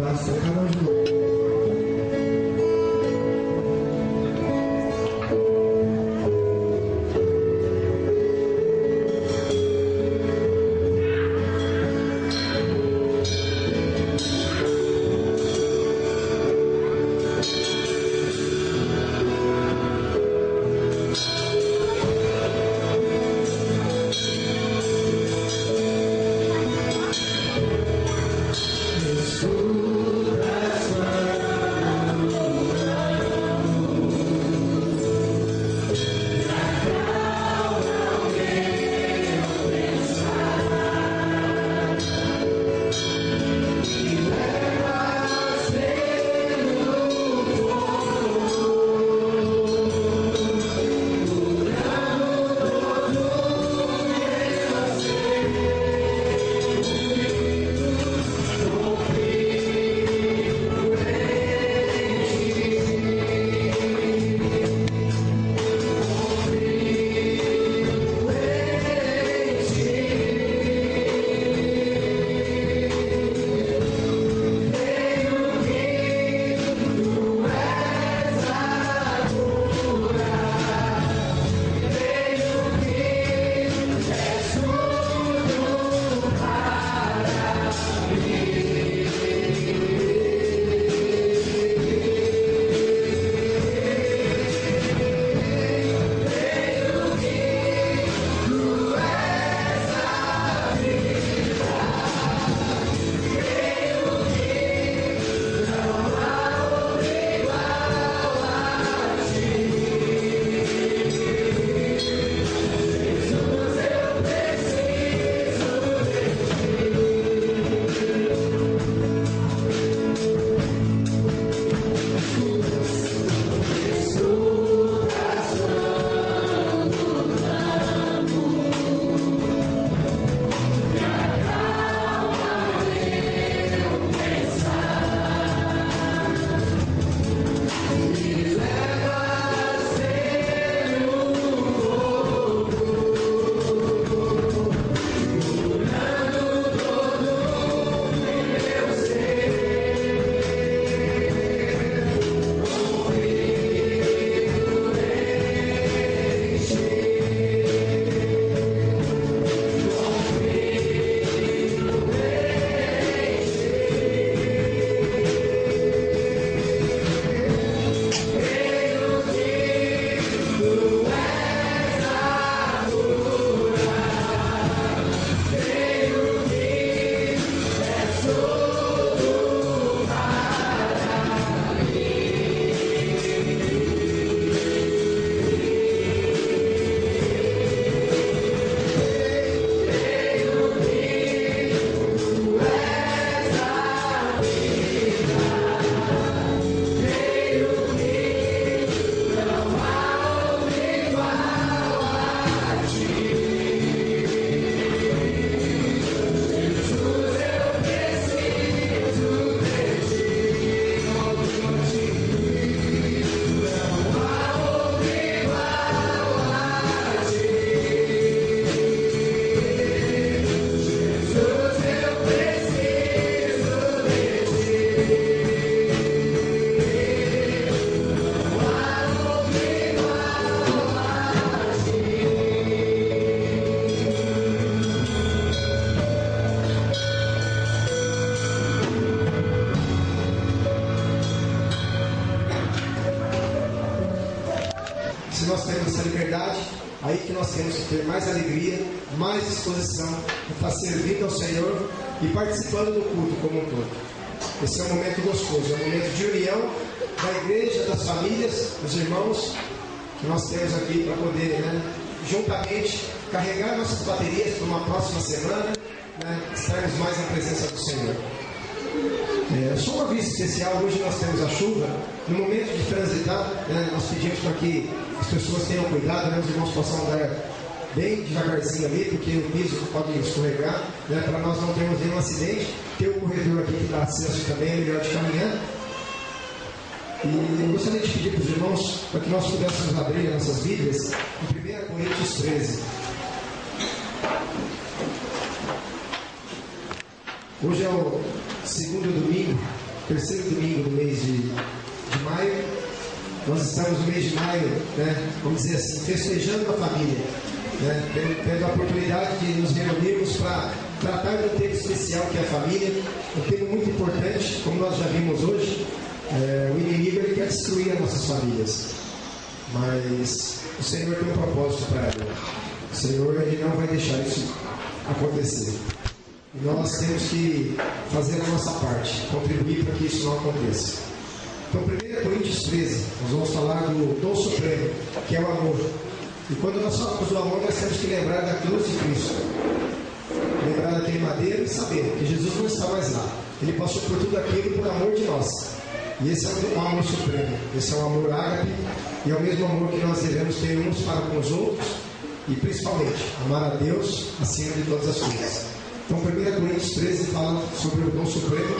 abraço para cada um de nós. Se nós temos essa liberdade, aí que nós temos que ter mais alegria, mais disposição para estar servindo ao Senhor e participando do culto como um todo. Esse é um momento gostoso, é um momento de união da igreja, das famílias, dos irmãos que nós temos aqui para poder, juntamente, carregar nossas baterias para uma próxima semana, estarmos mais na presença do Senhor. Só um aviso especial, hoje nós temos a chuva. No momento de transitar, nós pedimos para que as pessoas tenham cuidado, os irmãos possam andar bem devagarzinho ali, porque o piso pode escorregar, para nós não termos nenhum acidente. Tem o corredor aqui que dá acesso também, é melhor de caminhar. E eu gostaria de pedir para os irmãos para que nós pudéssemos abrir nossas Bíblias em 1 Coríntios 13. Hoje é o segundo domingo terceiro domingo do mês de maio. Nós estamos no mês de maio, né, vamos dizer assim, festejando a família, né, tendo a oportunidade de nos reunirmos para tratar de um tema especial que é a família, um tema muito importante, como nós já vimos hoje. O inimigo ele quer destruir as nossas famílias, mas o Senhor tem um propósito para ela. O Senhor ele não vai deixar isso acontecer. E nós temos que fazer a nossa parte, contribuir para que isso não aconteça. Então, 1 Coríntios 13, nós vamos falar do dom supremo, que é o amor. E quando nós falamos do amor, nós temos que lembrar da cruz de Cristo. Lembrar daquele madeiro e saber que Jesus não está mais lá. Ele passou por tudo aquilo por amor de nós. E esse é o amor supremo. Esse é o amor ágape. E é o mesmo amor que nós devemos ter uns para com os outros. E principalmente, amar a Deus acima de todas as coisas. Então, 1 Coríntios 13 fala sobre o dom supremo.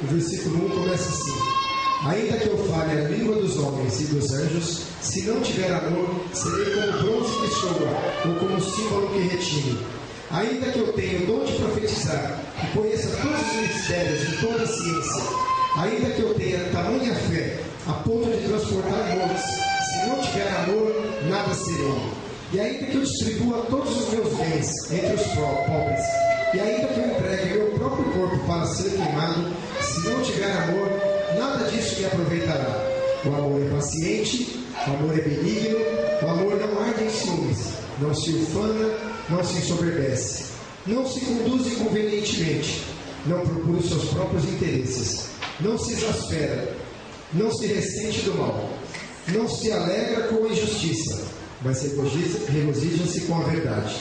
O versículo 1 começa assim: ainda que eu fale a língua dos homens e dos anjos, se não tiver amor, serei como bronze que soa, ou como símbolo que retine. Ainda que eu tenha o dom de profetizar, e conheça todos os mistérios e toda a ciência, ainda que eu tenha tamanha fé, a ponto de transportar montes, se não tiver amor, nada serei. E ainda que eu distribua todos os meus bens entre os pobres, e ainda que eu entregue meu próprio corpo para ser queimado, se não tiver amor, nada disso me aproveitará. O amor é paciente, o amor é benigno, o amor não arde em ciúmes, não se ufana, não se ensoberbece, não se conduz inconvenientemente, não procura os seus próprios interesses, não se exaspera, não se ressente do mal, não se alegra com a injustiça, mas regozija-se com a verdade.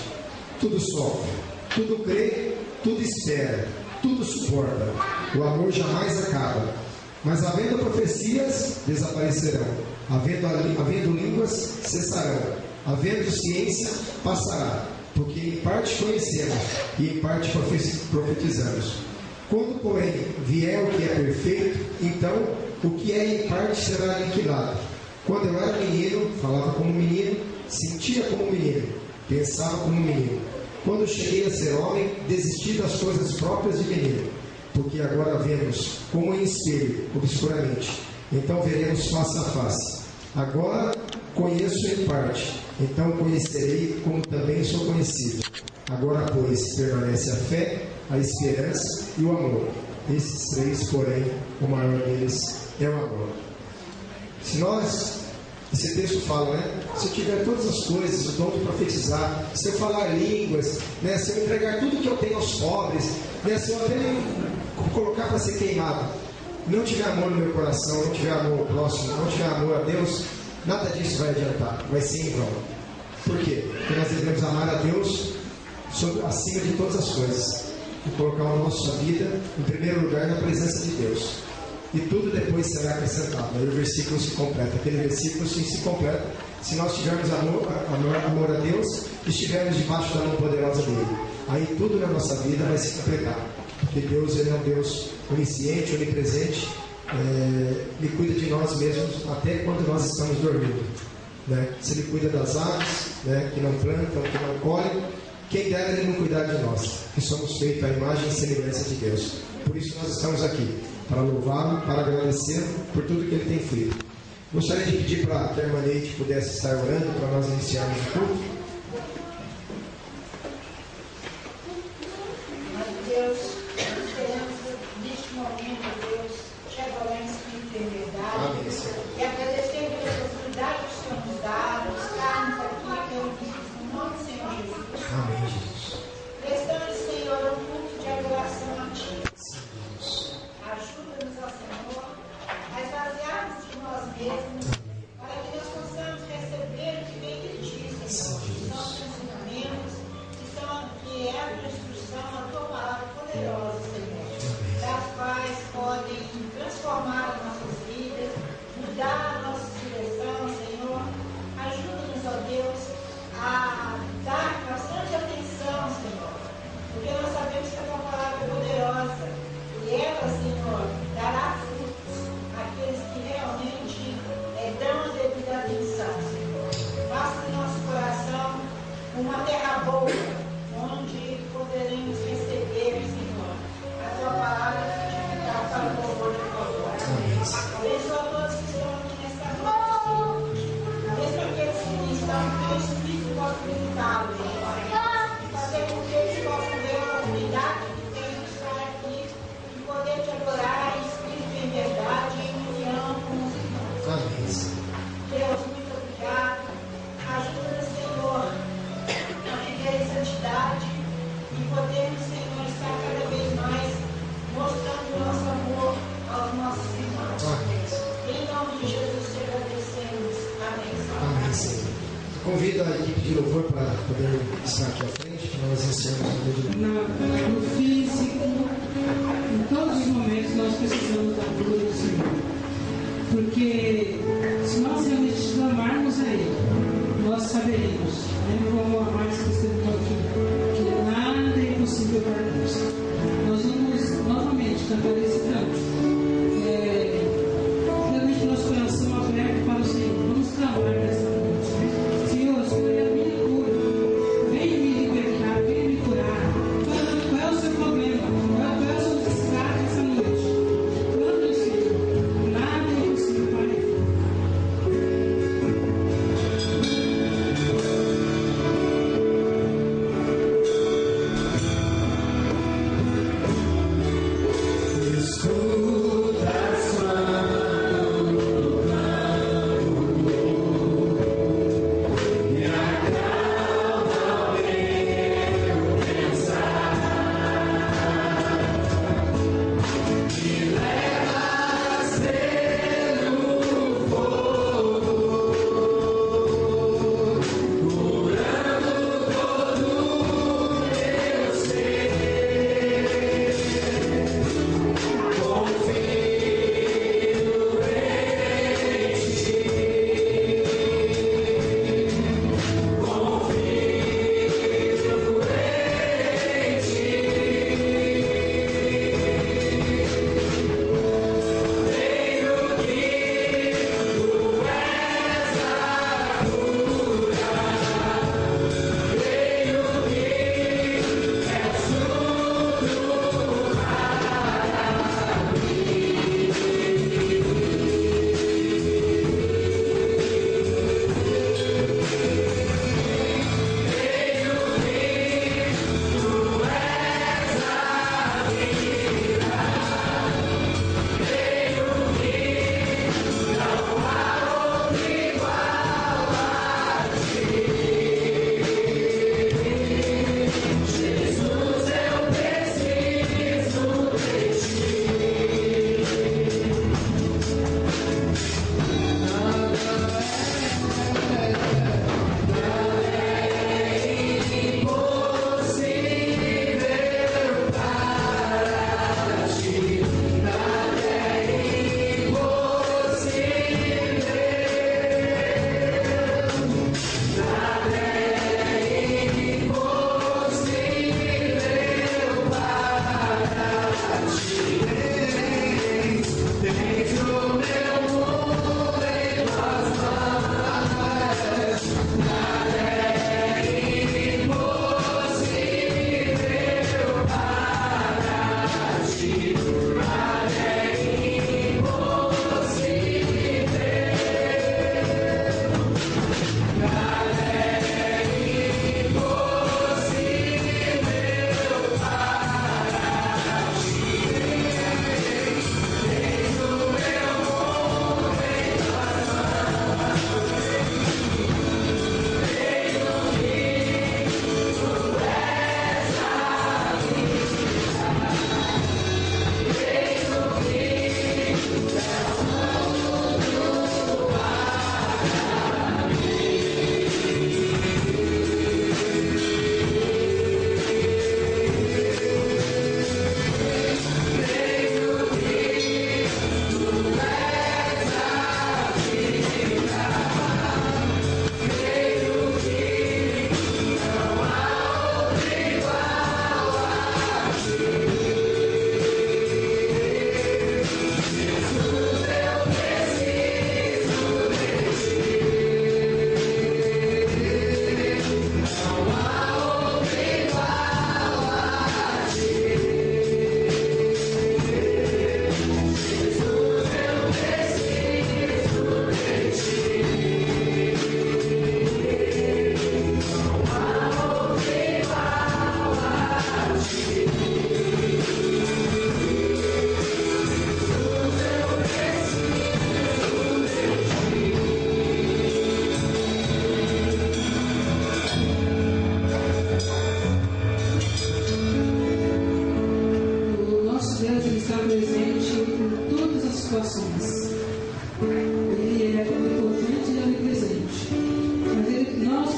Tudo sofre, tudo crê, tudo espera, tudo suporta. O amor jamais acaba. Mas havendo profecias, desaparecerão. Havendo línguas, cessarão. Havendo ciência, passará. Porque em parte conhecemos e em parte profetizamos. Quando, porém, vier o que é perfeito, então o que é em parte será aniquilado. Quando eu era menino, falava como menino, sentia como menino, pensava como menino. Quando cheguei a ser homem, desisti das coisas próprias de menino. Porque agora vemos como em espelho, obscuramente. Então veremos face a face. Agora conheço em parte, então conhecerei como também sou conhecido. Agora, pois, permanece a fé, a esperança e o amor. Esses três, porém, o maior deles é o amor. Esse texto fala, né? Se eu tiver todas as coisas, o dom de profetizar, se eu falar línguas, né? Se eu entregar tudo que eu tenho aos pobres, né? Se eu até colocar para ser queimado, não tiver amor no meu coração, não tiver amor ao próximo, não tiver amor a Deus, nada disso vai adiantar, vai ser em vão. Por quê? Porque nós devemos amar a Deus acima de todas as coisas e colocar a nossa vida em primeiro lugar na presença de Deus. E tudo depois será acrescentado. Aí o versículo se completa. Aquele versículo sim se completa se nós tivermos amor a Deus e estivermos debaixo da mão poderosa dele. Aí tudo na nossa vida vai se completar. Porque Deus ele é um Deus onisciente, onipresente, Ele cuida de nós mesmos até quando nós estamos dormindo, né? Se Ele cuida das aves, né, que não plantam, que não colhem, quem dera Ele não cuidar de nós, que somos feitos à imagem e semelhança de Deus. Por isso nós estamos aqui, para louvá-lo, para agradecer por tudo que Ele tem feito. Gostaria de pedir para que a irmã Neide pudesse estar orando para nós iniciarmos o culto. Deus, nós queremos neste momento, Deus, te adorar em espírito e verdade, e agradecer pela oportunidade que o Senhor nos dá, de estarmos aqui reunidos no nome do Senhor Jesus. Amém, Jesus. Prestando, Senhor, um culto de adoração a Ti. Ajuda-nos, ó Senhor, a esvaziarmos de nós mesmos, para que nós possamos receber o que vem de Ti, Senhor, que são os ensinamentos, que é a Tua instrução, a Tua palavra poderosa, Senhor, das quais podem transformar as nossas vidas, nos convido a equipe de louvor para poder estar aqui à frente, para nós iniciarmos o vídeo. No físico, em todos os momentos nós precisamos da cura do Senhor. Porque se nós realmente clamarmos a Ele, nós saberemos, como a Marcia escreveu aqui, que nada é impossível para Deus. Nós vamos novamente cantar esse canto. Realmente nosso coração aberto para o Senhor. Vamos clamar nessa noite. Senhor, Senhor é a minha cura. Vem me libertar, vem me curar. Qual é o seu problema? Qual é o seu desgaste essa noite? Clame ao Senhor. Nada é impossível para Ele. situações. Ele é onipotente e onipresente. Mas nós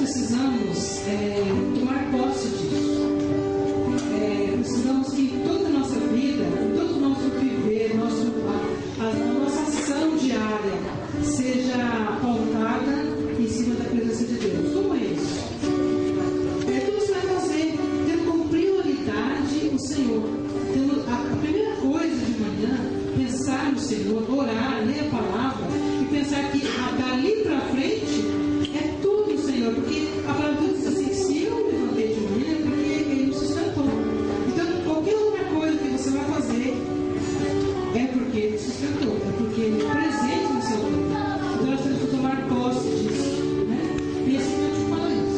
Senhor, orar, ler a palavra e pensar que dali para frente é tudo, Senhor, porque a palavra diz assim: se eu levantei de manhã é porque Ele me sustentou. Então, qualquer outra coisa que você vai fazer é porque Ele sustentou, é porque Ele é presente no seu corpo. Então, nós temos que tomar posse disso, né? E assim eu te falo isso.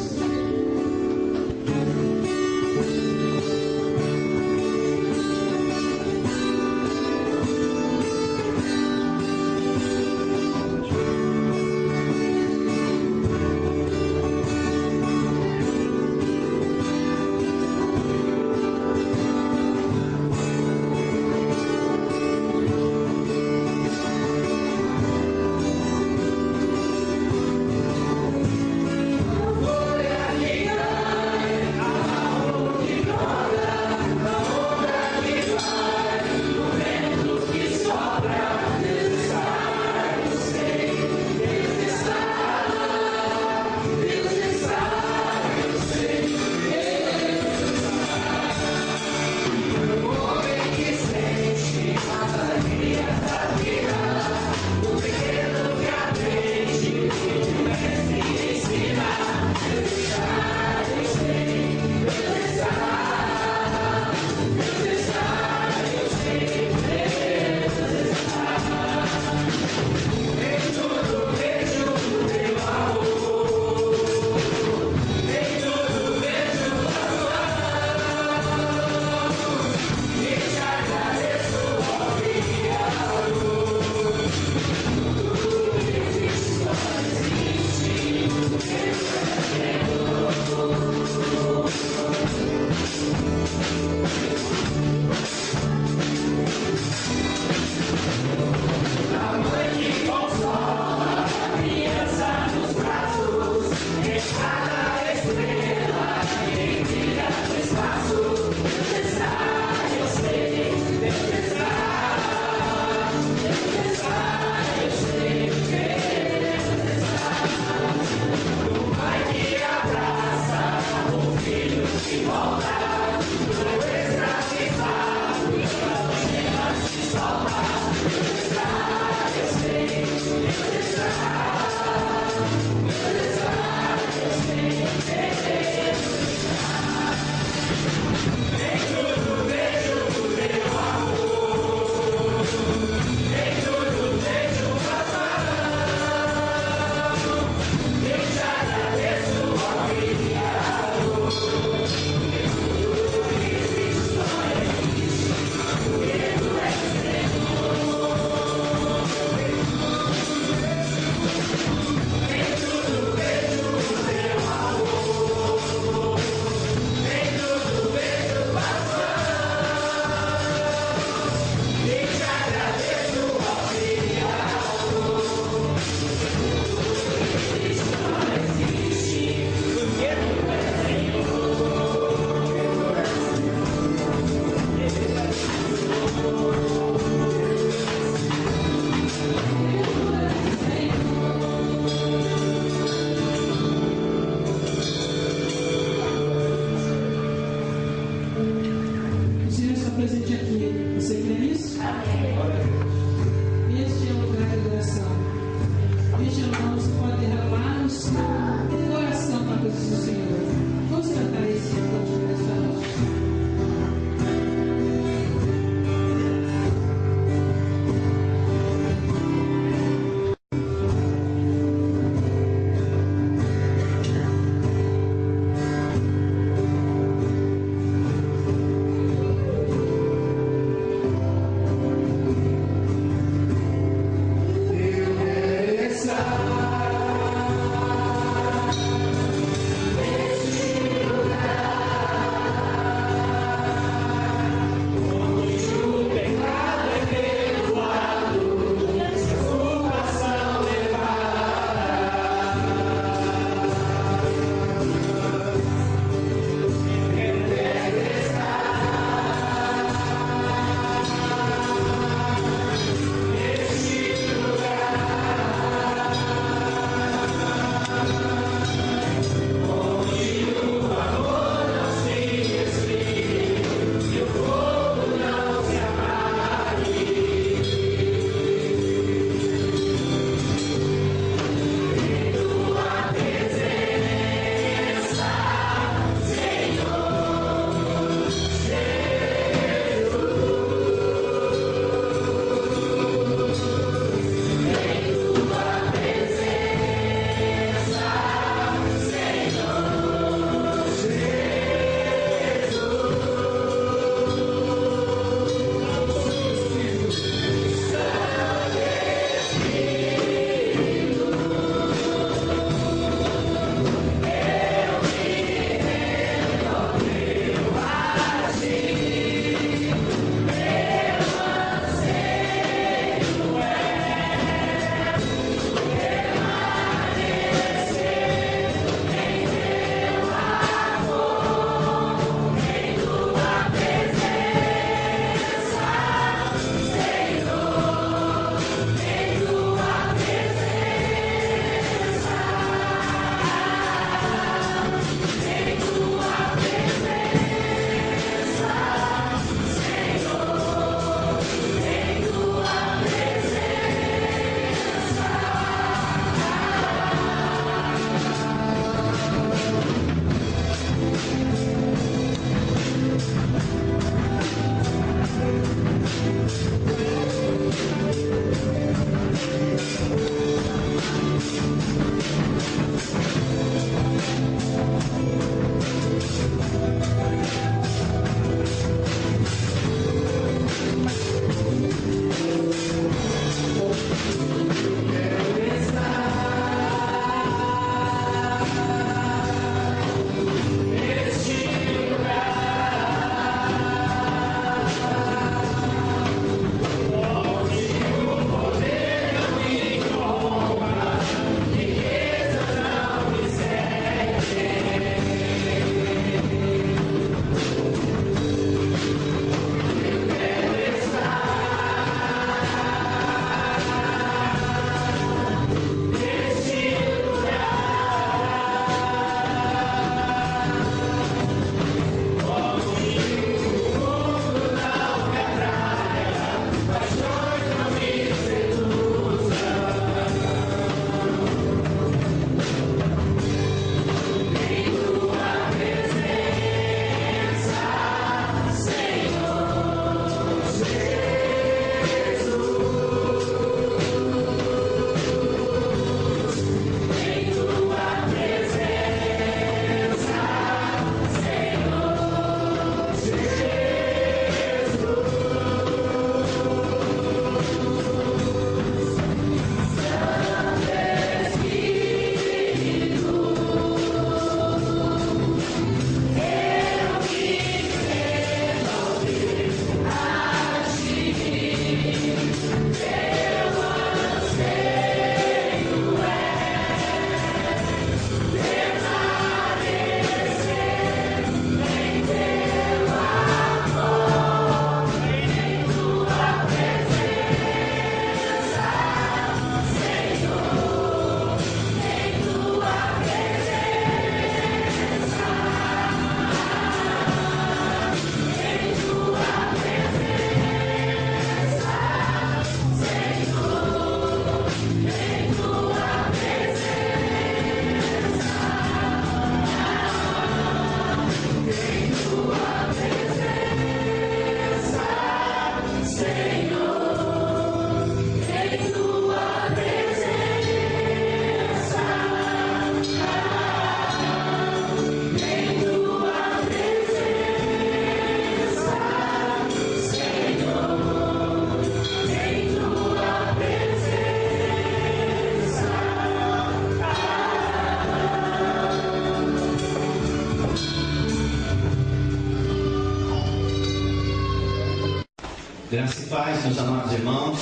Graça e paz, meus amados irmãos.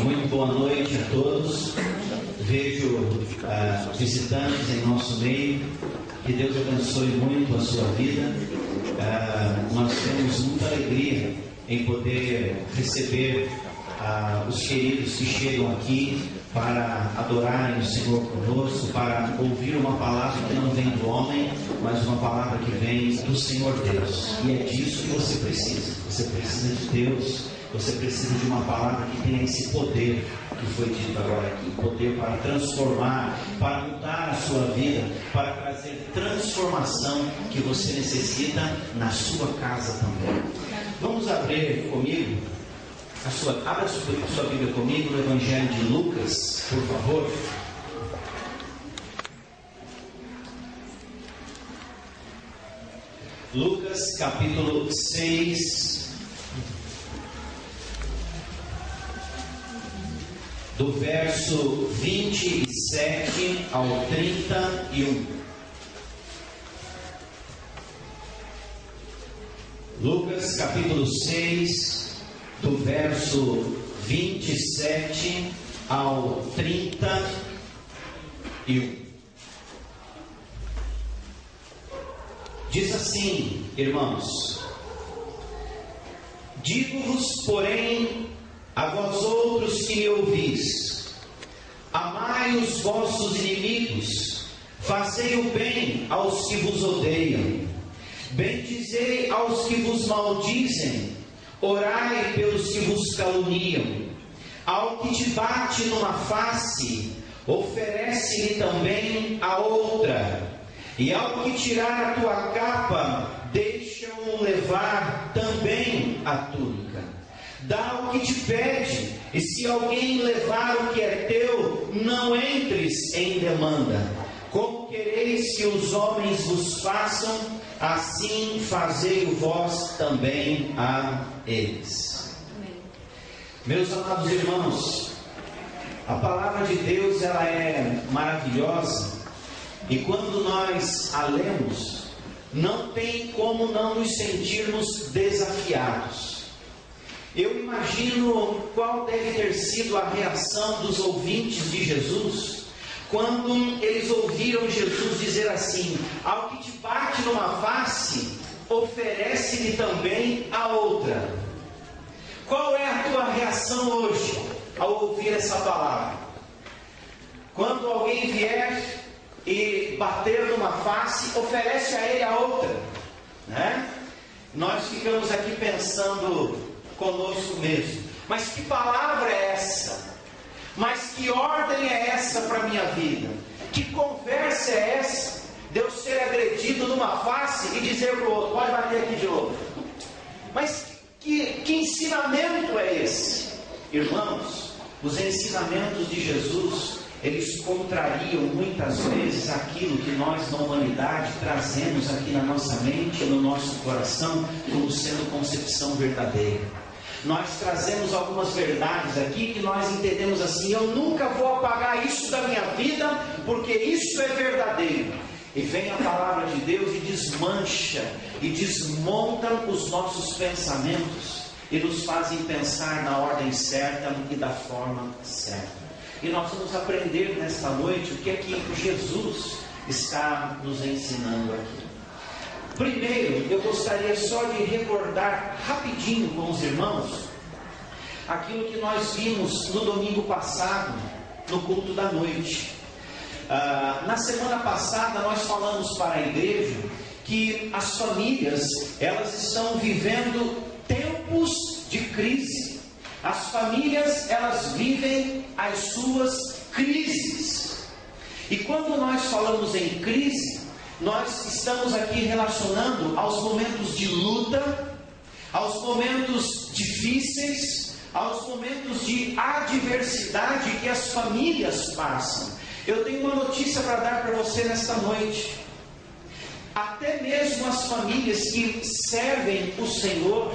Muito boa noite a todos. Vejo visitantes em nosso meio. Que Deus abençoe muito a sua vida. Nós temos muita alegria em poder receber os queridos que chegam aqui para adorarem o Senhor conosco, para ouvir uma palavra que não vem do homem, mas uma palavra que vem do Senhor Deus. E é disso que você precisa. Você precisa de Deus. Você precisa de uma palavra que tenha esse poder que foi dito agora aqui, poder para transformar, para mudar a sua vida, para trazer transformação que você necessita na sua casa também. Vamos abrir comigo, abra a sua Bíblia comigo no Evangelho de Lucas, por favor. Lucas capítulo 6, do verso 27 ao 31. Lucas capítulo 6, do verso 27 ao 31. Diz assim, irmãos: digo-vos, porém, a vós outros que me ouvis, amai os vossos inimigos, fazei o bem aos que vos odeiam, bendizei aos que vos maldizem, orai pelos que vos caluniam. Ao que te bate numa face, oferece-lhe também a outra, e ao que tirar a tua capa, deixa-o levar também a túnica. Dá o que te pede, e se alguém levar o que é teu, não entres em demanda. Como quereis que os homens vos façam, assim fazei vós também a eles. Amém. Meus amados irmãos, a palavra de Deus, ela é maravilhosa, e quando nós a lemos, não tem como não nos sentirmos desafiados. Eu imagino qual deve ter sido a reação dos ouvintes de Jesus quando eles ouviram Jesus dizer assim: ao que te bate numa face, oferece-lhe também a outra. Qual é a tua reação hoje ao ouvir essa palavra? Quando alguém vier e bater numa face, oferece a ele a outra, né? Nós ficamos aqui pensando conosco mesmo: mas que palavra é essa? Mas que ordem é essa para a minha vida? Que conversa é essa? De eu ser agredido numa face e dizer para o outro: pode bater aqui de novo. Mas que ensinamento é esse? Irmãos, os ensinamentos de Jesus, eles contrariam muitas vezes aquilo que nós na humanidade trazemos aqui na nossa mente, no nosso coração, como sendo concepção verdadeira. Nós trazemos algumas verdades aqui que nós entendemos assim: eu nunca vou apagar isso da minha vida, porque isso é verdadeiro. E vem a palavra de Deus e desmancha e desmonta os nossos pensamentos e nos fazem pensar na ordem certa e da forma certa. E nós vamos aprender nesta noite o que é que Jesus está nos ensinando aqui. Primeiro, eu gostaria só de recordar rapidinho com os irmãos aquilo que nós vimos no domingo passado, no culto da noite. Na semana passada nós falamos para a igreja que as famílias, elas estão vivendo tempos de crise. As famílias, elas vivem as suas crises. E quando nós falamos em crise, nós estamos aqui relacionando aos momentos de luta, aos momentos difíceis, aos momentos de adversidade que as famílias passam. Eu tenho uma notícia para dar para você nesta noite. Até mesmo as famílias que servem o Senhor,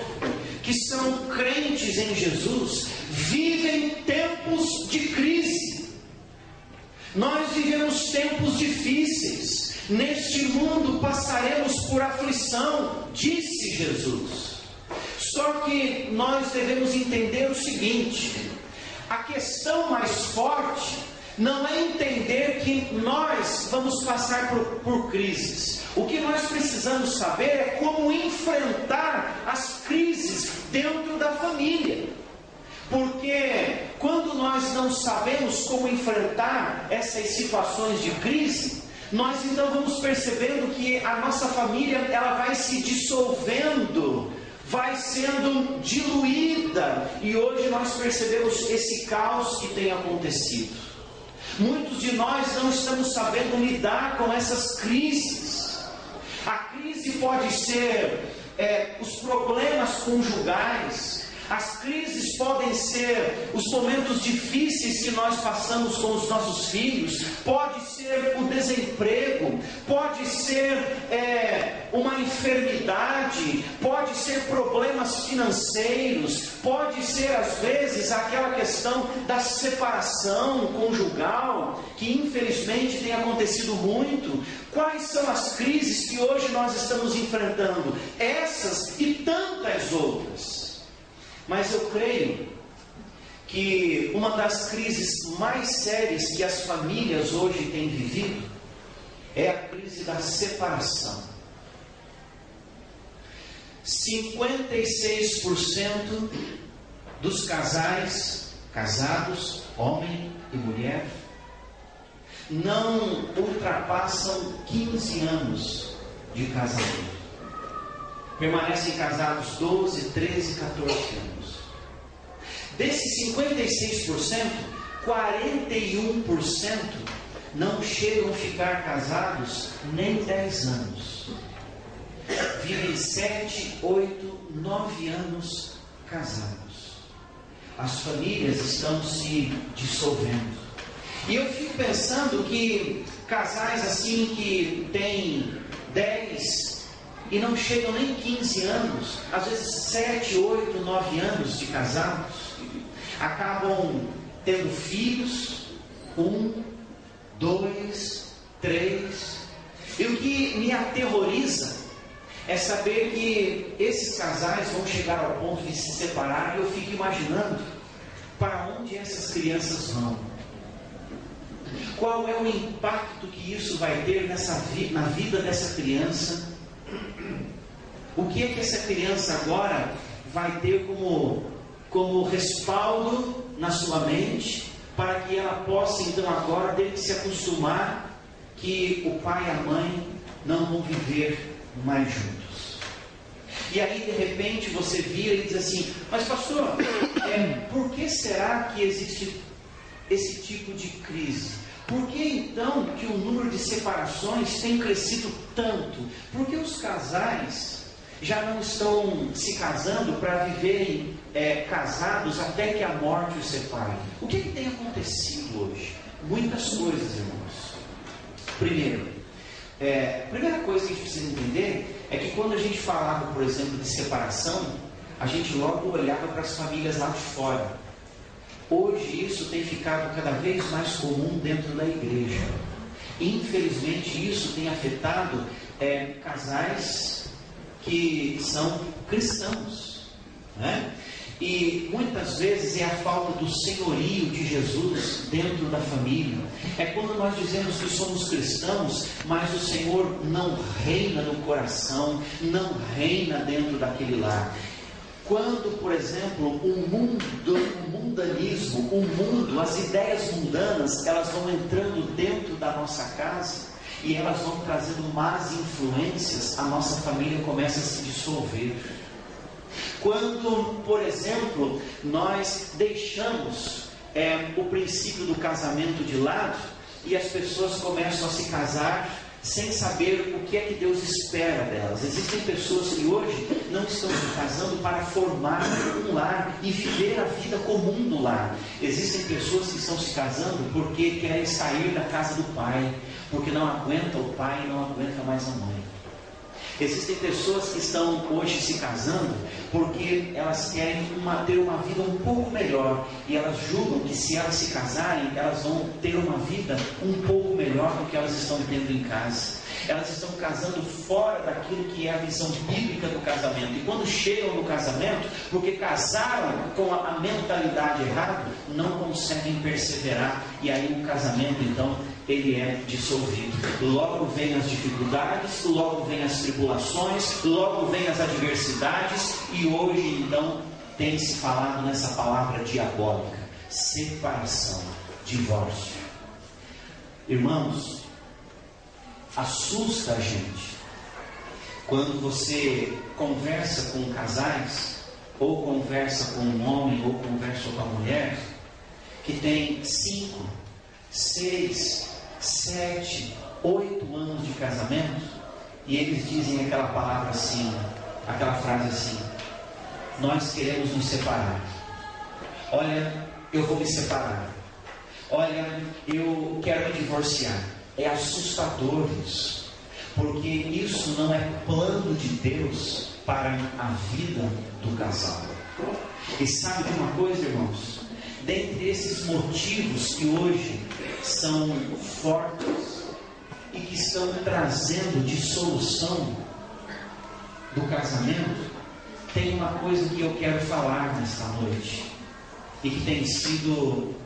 que são crentes em Jesus, vivem tempos de crise. Nós vivemos tempos difíceis. Neste mundo passaremos por aflição, disse Jesus. Só que nós devemos entender o seguinte: a questão mais forte não é entender que nós vamos passar por crises. O que nós precisamos saber é como enfrentar as crises dentro da família. Porque quando nós não sabemos como enfrentar essas situações de crise, nós então vamos percebendo que a nossa família ela vai se dissolvendo, vai sendo diluída, e hoje nós percebemos esse caos que tem acontecido. Muitos de nós não estamos sabendo lidar com essas crises. A crise pode ser os problemas conjugais. As crises podem ser os momentos difíceis que nós passamos com os nossos filhos, pode ser o desemprego, pode ser uma enfermidade, pode ser problemas financeiros, pode ser às vezes aquela questão da separação conjugal, que infelizmente tem acontecido muito. Quais são as crises que hoje nós estamos enfrentando? Essas e tantas outras. Mas eu creio que uma das crises mais sérias que as famílias hoje têm vivido é a crise da separação. 56% dos casados, homem e mulher, não ultrapassam 15 anos de casamento. Permanecem casados 12, 13, 14 anos. Desses 56%, 41% não chegam a ficar casados nem 10 anos. Vivem 7, 8, 9 anos casados. As famílias estão se dissolvendo. E eu fico pensando que casais assim que têm 10 e não chegam nem 15 anos, às vezes 7, 8, 9 anos de casados, acabam tendo filhos, 1, 2, 3. E o que me aterroriza é saber que esses casais vão chegar ao ponto de se separar, e eu fico imaginando para onde essas crianças vão. Qual é o impacto que isso vai ter na vida dessa criança? O que é que essa criança agora vai ter como respaldo na sua mente, para que ela possa então agora ter que se acostumar que o pai e a mãe não vão viver mais juntos? E aí de repente você vira e diz assim: mas pastor, por que será que existe esse tipo de crise? Por que então que o número de separações tem crescido tanto? Porque os casais já não estão se casando para viverem casados até que a morte os separe. O que tem acontecido hoje? Muitas coisas, irmãos. Primeiro, a primeira coisa que a gente precisa entender é que quando a gente falava, por exemplo, de separação, a gente logo olhava para as famílias lá de fora. Hoje isso tem ficado cada vez mais comum dentro da igreja. Infelizmente isso tem afetado casais que são cristãos, né? E muitas vezes é a falta do senhorio de Jesus dentro da família. É quando nós dizemos que somos cristãos, mas o Senhor não reina no coração, não reina dentro daquele lar. Quando, por exemplo, o mundanismo, as ideias mundanas, elas vão entrando dentro da nossa casa e elas vão trazendo más influências, a nossa família começa a se dissolver. Quando, por exemplo, nós deixamos o princípio do casamento de lado e as pessoas começam a se casar sem saber o que é que Deus espera delas. Existem pessoas que hoje não estão se casando para formar um lar e viver a vida comum no lar. Existem pessoas que estão se casando porque querem sair da casa do pai, porque não aguenta o pai e não aguenta mais a mãe. Existem pessoas que estão hoje se casando porque elas querem ter uma vida um pouco melhor, e elas julgam que se elas se casarem, elas vão ter uma vida um pouco melhor do que elas estão tendo em casa. elas estão casando fora daquilo que é a visão bíblica do casamento. E quando chegam no casamento, porque casaram com a mentalidade errada, não conseguem perseverar. E aí o casamento, então, ele é dissolvido. Logo vem as dificuldades, logo vem as tribulações, logo vem as adversidades. E hoje, então, tem se falado nessa palavra diabólica: separação, divórcio. Irmãos, assusta a gente quando você conversa com casais, ou conversa com um homem, ou conversa com a mulher, que tem 5, 6, 7, 8 anos de casamento, e eles dizem aquela palavra assim, aquela frase assim: nós queremos nos separar. Olha, eu vou me separar. Olha, eu quero me divorciar. É assustador isso, porque isso não é plano de Deus para a vida do casal. E sabe de uma coisa, irmãos? Dentre esses motivos que hoje são fortes e que estão trazendo dissolução do casamento, tem uma coisa que eu quero falar nesta noite, e que tem sido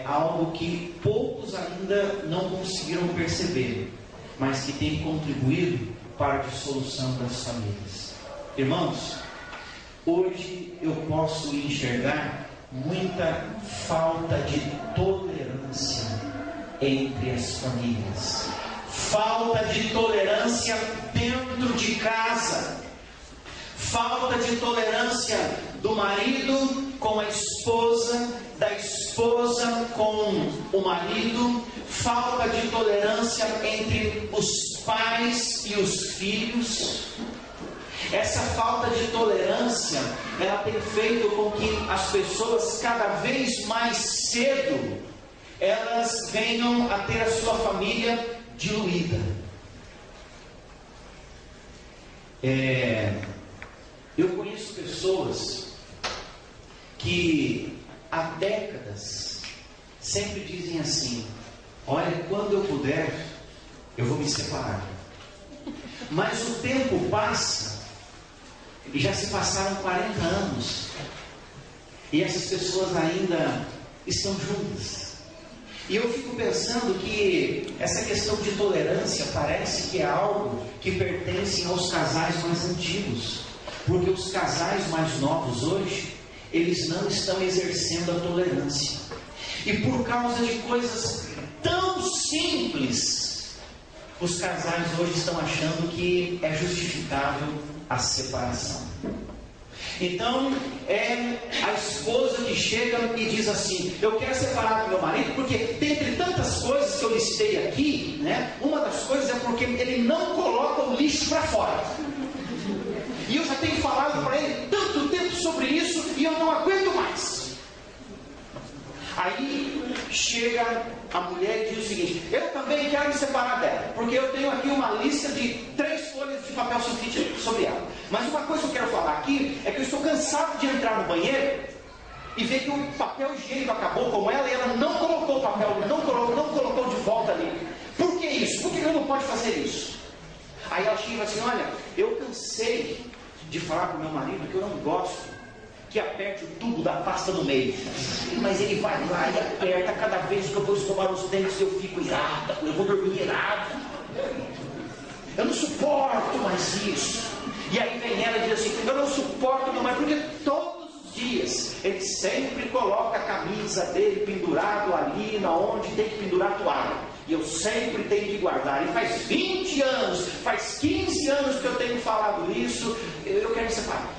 algo que poucos ainda não conseguiram perceber, mas que tem contribuído para a dissolução das famílias. Irmãos, hoje eu posso enxergar muita falta de tolerância entre as famílias, falta de tolerância dentro de casa, falta de tolerância do marido com a esposa, da esposa com o marido, falta de tolerância entre os pais e os filhos. Essa falta de tolerância, ela tem feito com que as pessoas cada vez mais cedo, elas venham a ter a sua família diluída. Eu conheço pessoas que há décadas sempre dizem assim: olha, quando eu puder, eu vou me separar. Mas o tempo passa, e já se passaram 40 anos, e essas pessoas ainda estão juntas. E eu fico pensando que essa questão de tolerância parece que é algo que pertence aos casais mais antigos, porque os casais mais novos hoje, eles não estão exercendo a tolerância. E por causa de coisas tão simples, os casais hoje estão achando que é justificável a separação. Então, é a esposa que chega e diz assim: eu quero separar do meu marido, porque dentre tantas coisas que eu listei aqui, uma das coisas é porque ele não coloca o lixo para fora. E eu já tenho falado para ele tanto tempo sobre isso, e eu não aguento mais. Aí chega a mulher e diz o seguinte: eu também quero me separar dela, porque eu tenho aqui uma lista de 3 folhas de papel sulfite sobre ela. Mas uma coisa que eu quero falar aqui é que eu estou cansado de entrar no banheiro e ver que o papel higiênico acabou com ela, e ela não colocou o papel, não colocou de volta ali. Por que isso? Por que eu não pode fazer isso? Aí ela chega assim: olha, eu cansei de falar para o meu marido que eu não gosto que aperte o tubo da pasta no meio, mas ele vai lá e aperta. Cada vez que eu vou escovar os dentes eu fico irada, eu vou dormir irado, eu não suporto mais isso. E aí vem ela e diz assim: eu não suporto meu marido, porque todos os dias ele sempre coloca a camisa dele pendurado ali na onde tem que pendurar a toalha, e eu sempre tenho que guardar. E faz 20 anos, faz 15 anos que eu tenho falado isso, eu quero me separar.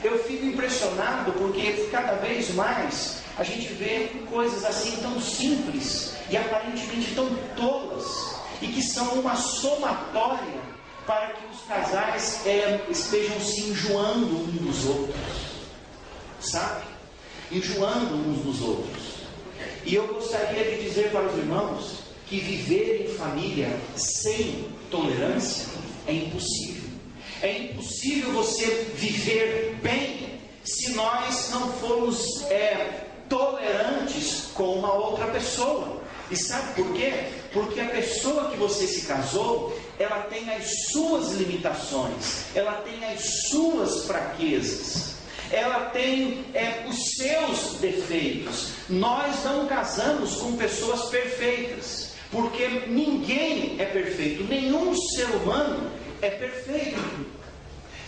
Eu fico impressionado porque cada vez mais a gente vê coisas assim tão simples e aparentemente tão tolas, e que são uma somatória para que os casais estejam se enjoando uns dos outros, sabe? Enjoando uns dos outros. E eu gostaria de dizer para os irmãos que viver em família sem tolerância é impossível. É impossível você viver bem se nós não formos tolerantes com uma outra pessoa. E sabe por quê? Porque a pessoa que você se casou, ela tem as suas limitações, ela tem as suas fraquezas, ela tem os seus defeitos. Nós não casamos com pessoas perfeitas, porque ninguém é perfeito, nenhum ser humano é perfeito.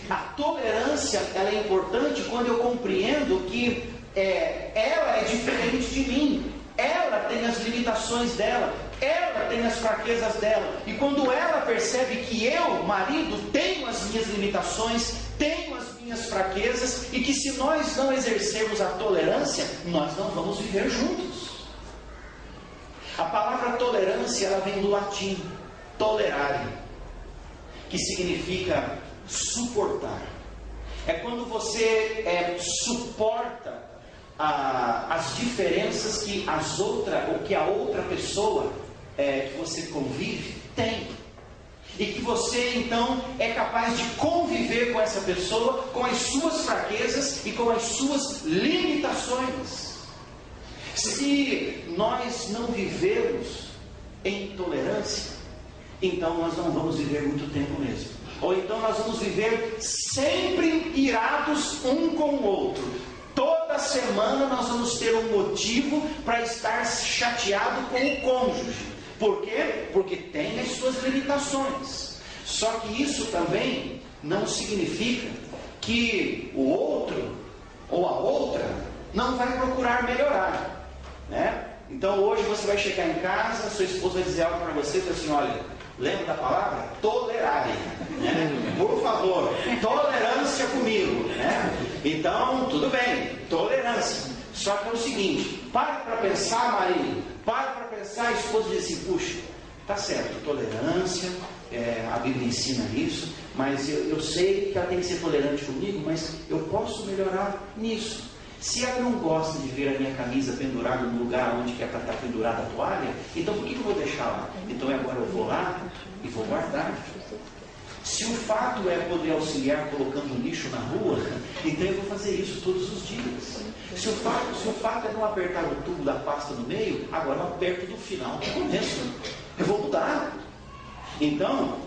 A tolerância, ela é importante quando eu compreendo que ela é diferente de mim. Ela tem as limitações dela, ela tem as fraquezas dela, e quando ela percebe que eu, marido, tenho as minhas limitações, tenho as minhas fraquezas, e que se nós não exercermos a tolerância, nós não vamos viver juntos. A palavra tolerância, ela vem do latim tolerare, que significa suportar. É quando você suporta as diferenças que a outra pessoa que você convive tem, e que você então é capaz de conviver com essa pessoa, com as suas fraquezas e com as suas limitações. Se nós não vivemos em tolerância, então nós não vamos viver muito tempo mesmo, ou então nós vamos viver sempre irados um com o outro. Toda semana nós vamos ter um motivo para estar chateado com o cônjuge. Por quê? Porque tem as suas limitações. Só que isso também não significa que o outro ou a outra não vai procurar melhorar, né? Então hoje você vai chegar em casa, sua esposa vai dizer algo para você, e assim: olha, lembra da palavra? Tolerare, né? Por favor, tolerância comigo, né? Então, tudo bem, tolerância. Só que é o seguinte: para pensar, marido, para pensar, a esposa diz assim: puxa, tá certo, tolerância, a Bíblia ensina isso, mas eu sei que ela tem que ser tolerante comigo, mas eu posso melhorar nisso. Se ela não gosta de ver a minha camisa pendurada no lugar onde que é para estar pendurada a toalha, então por que eu vou deixar lá? Então agora eu vou lá e vou guardar. Se o fato é poder auxiliar colocando lixo na rua, então eu vou fazer isso todos os dias. Se o fato é não apertar o tubo da pasta no meio, agora eu aperto do final do começo. Eu vou mudar. Então,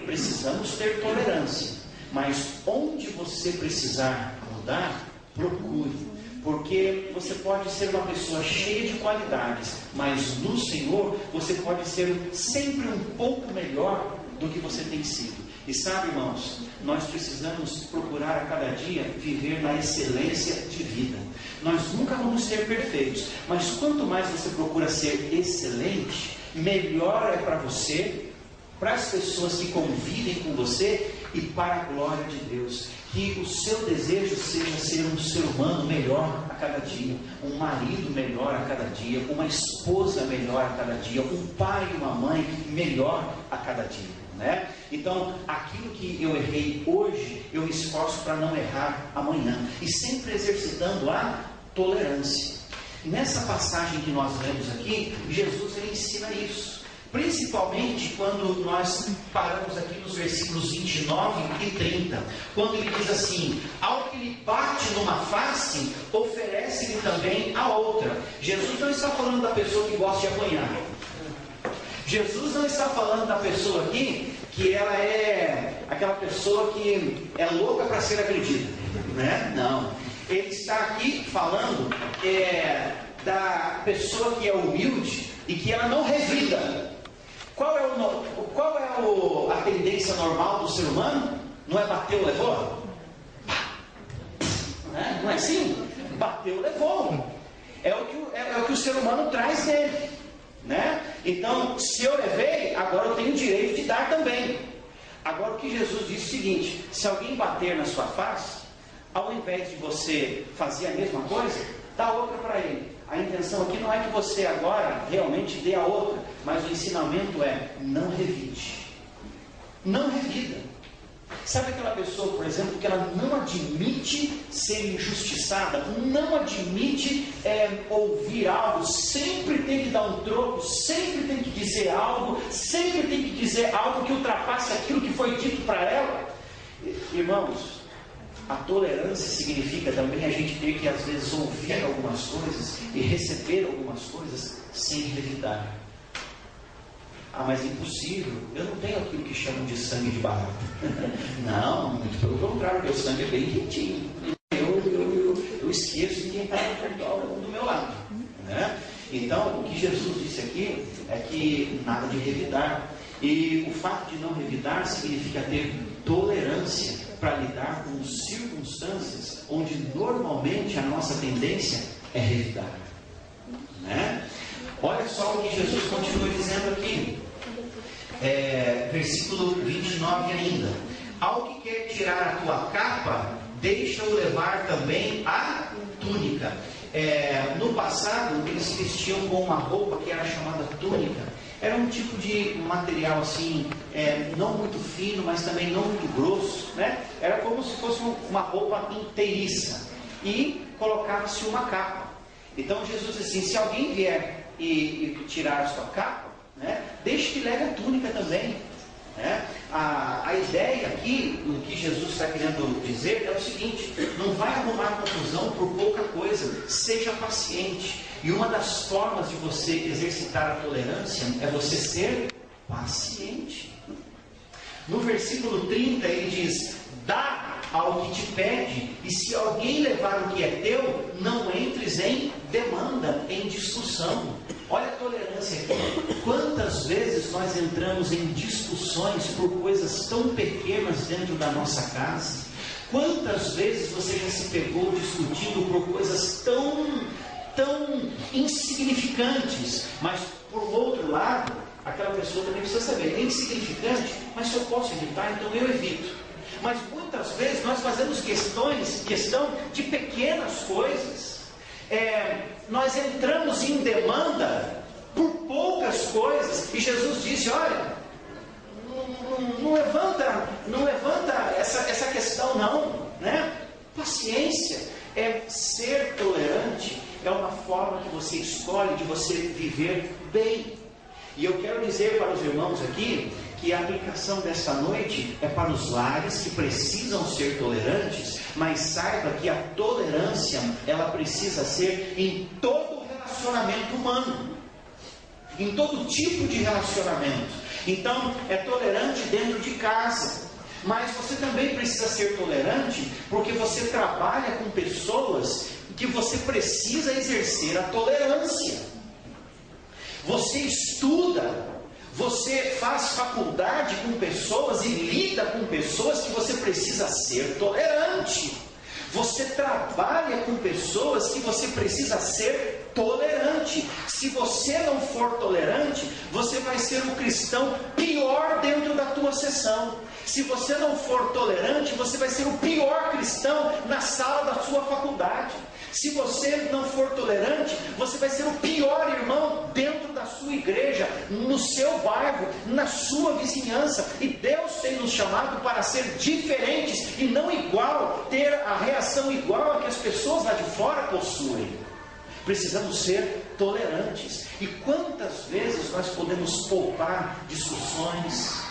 precisamos ter tolerância. Mas onde você precisar mudar, procure, porque você pode ser uma pessoa cheia de qualidades, mas no Senhor você pode ser sempre um pouco melhor do que você tem sido. E sabe, irmãos, nós precisamos procurar a cada dia viver na excelência de vida. Nós nunca vamos ser perfeitos, mas quanto mais você procura ser excelente, melhor é para você, para as pessoas que convivem com você e para a glória de Deus. Que o seu desejo seja ser um ser humano melhor a cada dia, um marido melhor a cada dia, uma esposa melhor a cada dia, um pai e uma mãe melhor a cada dia, né? Então, aquilo que eu errei hoje, eu me esforço para não errar amanhã, e sempre exercitando a tolerância. Nessa passagem que nós lemos aqui, Jesus ele ensina isso. Principalmente quando nós paramos aqui nos versículos 29 e 30, quando ele diz assim: ao que lhe bate numa face, oferece-lhe também a outra. Jesus não está falando da pessoa que gosta de apanhar. Jesus não está falando da pessoa aqui que ela é aquela pessoa que é louca para ser agredida, né? Não. Ele está aqui falando da pessoa que é humilde e que ela não revida. Qual é a tendência normal do ser humano? Não é bateu, levou? Não é assim? Bateu, levou. É o que o ser humano traz dele, né? Então, se eu levei, agora eu tenho o direito de dar também. Agora o que Jesus diz é o seguinte: se alguém bater na sua face, ao invés de você fazer a mesma coisa, dá outra para ele. A intenção aqui não é que você agora realmente dê a outra, mas o ensinamento é: não revide, não revida. Sabe aquela pessoa, por exemplo, que ela não admite ser injustiçada, não admite ouvir algo, sempre tem que dar um troco, sempre tem que dizer algo, sempre tem que dizer algo que ultrapasse aquilo que foi dito para ela? Irmãos, a tolerância significa também a gente ter que às vezes ouvir algumas coisas e receber algumas coisas sem revidar. Ah, mas é impossível, eu não tenho aquilo que chamam de sangue de barata. Não, muito pelo contrário, meu sangue é bem quentinho. Eu esqueço de quem está do meu lado, né? Então, o que Jesus disse aqui é que nada de revidar. E o fato de não revidar significa ter tolerância para lidar com circunstâncias onde normalmente a nossa tendência é revidar, né? Olha só o que Jesus continua dizendo aqui, versículo 29 ainda: ao que quer tirar a tua capa, deixa-o levar também a túnica. No passado, eles se vestiam com uma roupa que era chamada túnica. Era um tipo de material assim, não muito fino, mas também não muito grosso, né? Era como se fosse uma roupa inteiriça. E colocava-se uma capa. Então Jesus disse assim: se alguém vier e tirar a sua capa, né, deixe que leve a túnica também, né? A ideia aqui, o que Jesus está querendo dizer é o seguinte: não vai arrumar confusão por pouca coisa, seja paciente. E uma das formas de você exercitar a tolerância é você ser paciente. No versículo 30 ele diz: dá ao que te pede, e se alguém levar o que é teu, não entres em demanda, em discussão. Olha a tolerância aqui. Quantas vezes nós entramos em discussões por coisas tão pequenas dentro da nossa casa? Quantas vezes você já se pegou discutindo por coisas tão insignificantes, mas por outro lado, aquela pessoa também precisa saber, é insignificante, mas se eu posso evitar, então eu evito. Mas muitas vezes nós fazemos questão de pequenas coisas. Nós entramos em demanda por poucas coisas, e Jesus disse: olha, não levanta essa questão não, né? Paciência, ser tolerante, é uma forma que você escolhe de você viver bem. E eu quero dizer para os irmãos aqui que a aplicação desta noite é para os lares que precisam ser tolerantes, mas saiba que a tolerância, ela precisa ser em todo relacionamento humano, em todo tipo de relacionamento. Então, é tolerante dentro de casa, mas você também precisa ser tolerante porque você trabalha com pessoas que você precisa exercer a tolerância. Você estuda, você faz faculdade com pessoas e lida com pessoas que você precisa ser tolerante. Você trabalha com pessoas que você precisa ser tolerante. Se você não for tolerante, você vai ser um cristão pior dentro da tua sessão. Se você não for tolerante, você vai ser o pior cristão na sala da sua faculdade. Se você não for tolerante, você vai ser o pior irmão dentro da sua igreja, no seu bairro, na sua vizinhança. E Deus tem nos chamado para ser diferentes e não igual, ter a reação igual a que as pessoas lá de fora possuem. Precisamos ser tolerantes. E quantas vezes nós podemos poupar discussões,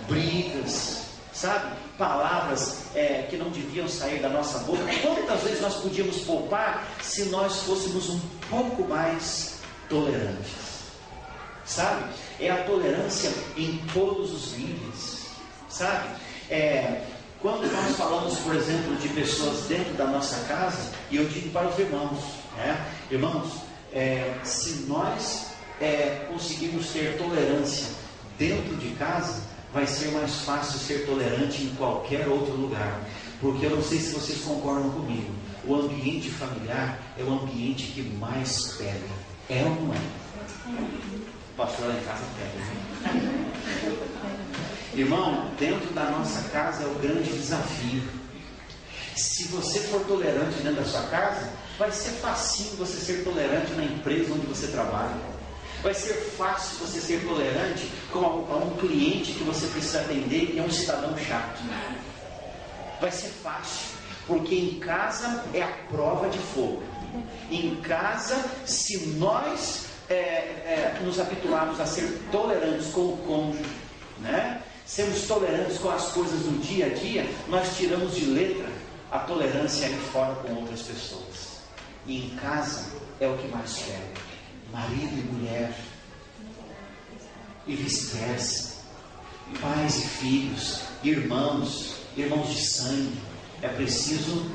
brigas, sabe? Palavras que não deviam sair da nossa boca. Quantas vezes nós podíamos poupar se nós fôssemos um pouco mais tolerantes? Sabe? É a tolerância em todos os níveis. Sabe? Quando nós falamos, por exemplo, de pessoas dentro da nossa casa, e eu digo para os irmãos, irmãos, se nós conseguirmos ter tolerância dentro de casa, vai ser mais fácil ser tolerante em qualquer outro lugar. Porque eu não sei se vocês concordam comigo, o ambiente familiar é o ambiente que mais pega. É ou não é? O pastor lá em casa pega, né? Irmão, dentro da nossa casa é o grande desafio. Se você for tolerante dentro da sua casa, vai ser facinho você ser tolerante na empresa onde você trabalha. Vai ser fácil você ser tolerante com um cliente que você precisa atender e é um cidadão chato. Vai ser fácil, porque em casa é a prova de fogo. Em casa, se nós nos habituarmos a ser tolerantes com o cônjuge, né? Sermos tolerantes com as coisas do dia a dia, nós tiramos de letra a tolerância é fora com outras pessoas. E em casa é o que mais pega. Marido e mulher. E vice-versa. Pais e filhos, irmãos de sangue. É preciso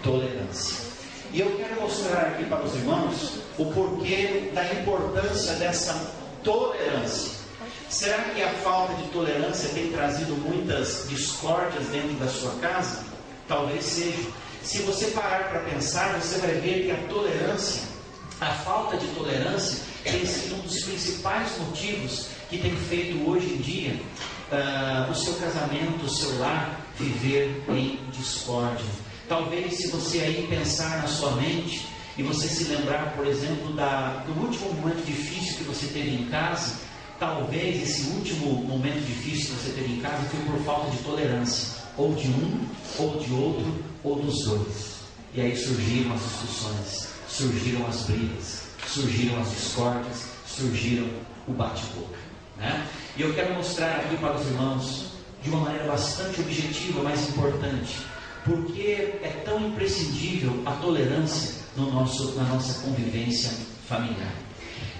tolerância. E eu quero mostrar aqui para os irmãos o porquê da importância dessa tolerância. Será que a falta de tolerância tem trazido muitas discórdias dentro da sua casa? Talvez seja. Se você parar para pensar, você vai ver que a tolerância, a falta de tolerância, tem sido um dos principais motivos que tem feito hoje em dia o seu casamento, o seu lar, viver em discórdia. Talvez, se você aí pensar na sua mente e você se lembrar, por exemplo, do último momento difícil que você teve em casa, talvez esse último momento difícil que você teve em casa foi por falta de tolerância, ou de um, ou de outro, ou dos dois. E aí surgiram as discussões, surgiram as brigas, surgiram as discórdias, surgiram o bate-boca, né? E eu quero mostrar aqui para os irmãos, de uma maneira bastante objetiva, mas importante, porque é tão imprescindível a tolerância na nossa convivência familiar.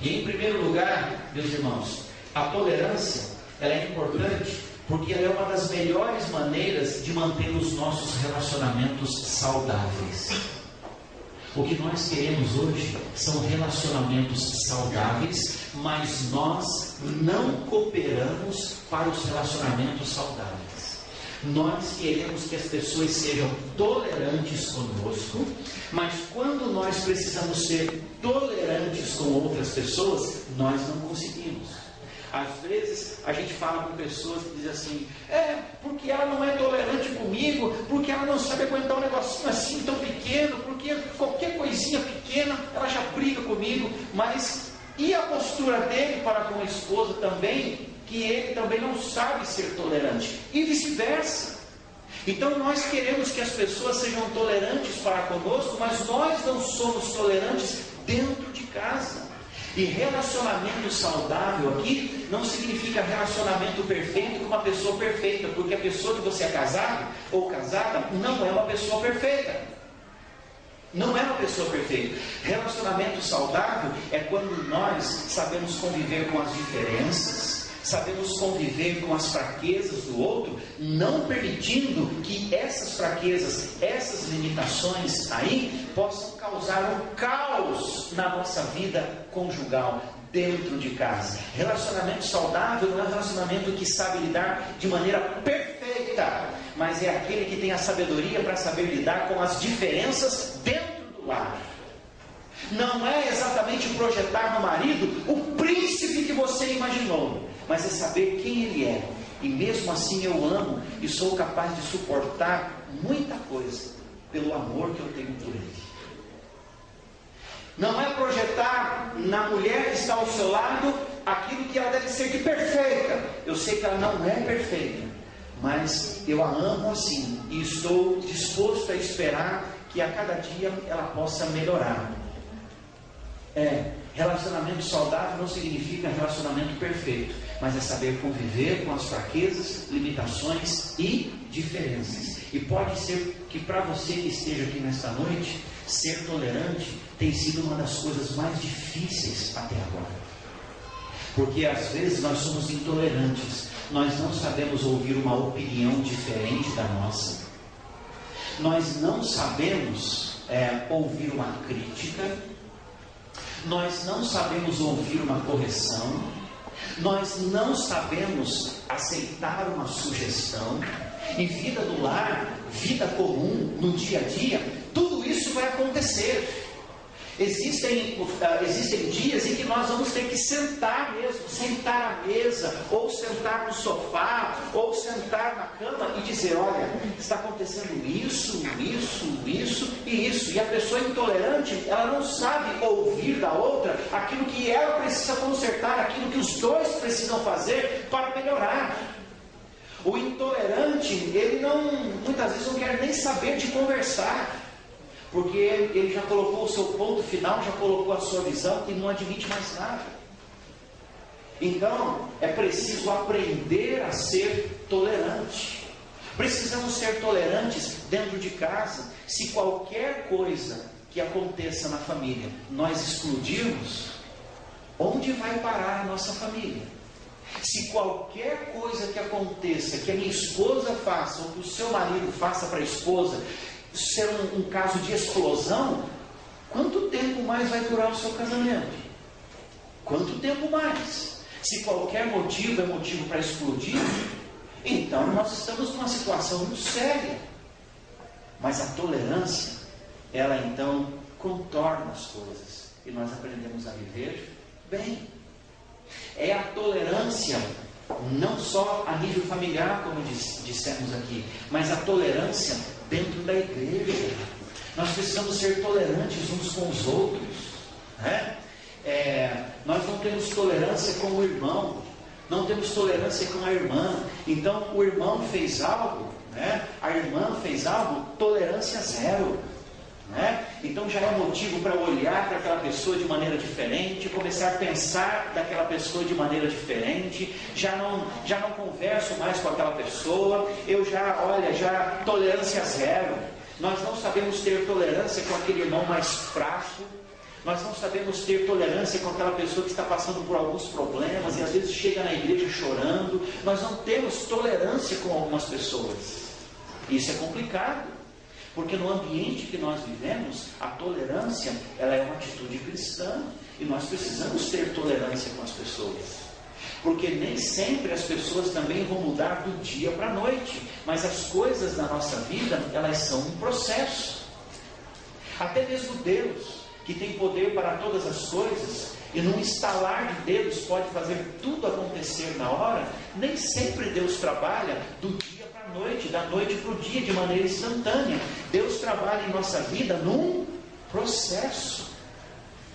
E em primeiro lugar, meus irmãos, a tolerância ela é importante porque ela é uma das melhores maneiras de manter os nossos relacionamentos saudáveis. O que nós queremos hoje são relacionamentos saudáveis, mas nós não cooperamos para os relacionamentos saudáveis. Nós queremos que as pessoas sejam tolerantes conosco, mas quando nós precisamos ser tolerantes com outras pessoas, nós não conseguimos. Às vezes a gente fala com pessoas que dizem assim, porque ela não é tolerante comigo, porque ela não sabe aguentar um negocinho assim tão pequeno, porque qualquer coisinha pequena ela já briga comigo. Mas e a postura dele para com a esposa também, que ele também não sabe ser tolerante, e vice-versa. Então nós queremos que as pessoas sejam tolerantes para conosco, mas nós não somos tolerantes dentro de casa. E relacionamento saudável aqui não significa relacionamento perfeito com uma pessoa perfeita, porque a pessoa que você é casado ou casada não é uma pessoa perfeita. Não é uma pessoa perfeita. Relacionamento saudável é quando nós sabemos conviver com as diferenças, sabemos conviver com as fraquezas do outro, não permitindo que essas fraquezas, essas limitações aí, possam causar um caos na nossa vida conjugal, dentro de casa. Relacionamento saudável não é um relacionamento que sabe lidar de maneira perfeita, mas é aquele que tem a sabedoria para saber lidar com as diferenças dentro do lar. Não é exatamente projetar no marido o príncipe que você imaginou, mas é saber quem ele é. E mesmo assim eu amo e sou capaz de suportar muita coisa pelo amor que eu tenho por ele. Não é projetar na mulher que está ao seu lado aquilo que ela deve ser de perfeita. Eu sei que ela não é perfeita, mas eu a amo assim e estou disposto a esperar que a cada dia ela possa melhorar. Relacionamento saudável não significa relacionamento perfeito, mas é saber conviver com as fraquezas, limitações e diferenças. E pode ser que para você que esteja aqui nesta noite, ser tolerante tem sido uma das coisas mais difíceis até agora. Porque às vezes nós somos intolerantes, nós não sabemos ouvir uma opinião diferente da nossa, nós não sabemos ouvir uma crítica, nós não sabemos ouvir uma correção, nós não sabemos aceitar uma sugestão. Em vida do lar, vida comum, no dia a dia, tudo isso vai acontecer. Existem dias em que nós vamos ter que sentar mesmo, sentar à mesa, ou sentar no sofá, ou sentar na cama e dizer, olha, está acontecendo isso, isso, isso e isso. E a pessoa intolerante, ela não sabe ouvir da outra aquilo que ela precisa consertar, aquilo que os dois precisam fazer para melhorar. O intolerante, ele muitas vezes não quer nem saber de conversar, porque ele já colocou o seu ponto final, já colocou a sua visão e não admite mais nada. Então, é preciso aprender a ser tolerante. Precisamos ser tolerantes dentro de casa, se qualquer coisa que aconteça na família, nós explodirmos, onde vai parar a nossa família? Se qualquer coisa que aconteça, que a minha esposa faça, ou que o seu marido faça para a esposa, ser um caso de explosão, quanto tempo mais vai durar o seu casamento? Quanto tempo mais? Se qualquer motivo é motivo para explodir, então nós estamos numa situação muito séria. Mas a tolerância, ela então contorna as coisas, e nós aprendemos a viver bem. É a tolerância, não só a nível familiar, como dissemos aqui, mas a tolerância dentro da igreja. Nós precisamos ser tolerantes uns com os outros, né? Nós não temos tolerância com o irmão, não temos tolerância com a irmã. Então o irmão fez algo, né? A irmã fez algo, tolerância zero, né? Então já é motivo para olhar para aquela pessoa de maneira diferente, começar a pensar daquela pessoa de maneira diferente. Já não converso mais com aquela pessoa. Eu já tolerância zero. Nós não sabemos ter tolerância com aquele irmão mais fraco. Nós não sabemos ter tolerância com aquela pessoa que está passando por alguns problemas e às vezes chega na igreja chorando. Nós não temos tolerância com algumas pessoas. Isso é complicado. Porque no ambiente que nós vivemos, a tolerância, ela é uma atitude cristã. E nós precisamos ter tolerância com as pessoas. Porque nem sempre as pessoas também vão mudar do dia para a noite. Mas as coisas da nossa vida, elas são um processo. Até mesmo Deus, que tem poder para todas as coisas, e num estalar de dedos pode fazer tudo acontecer na hora, nem sempre Deus trabalha do dia para a noite, da noite para o dia, de maneira instantânea. Deus trabalha em nossa vida num processo.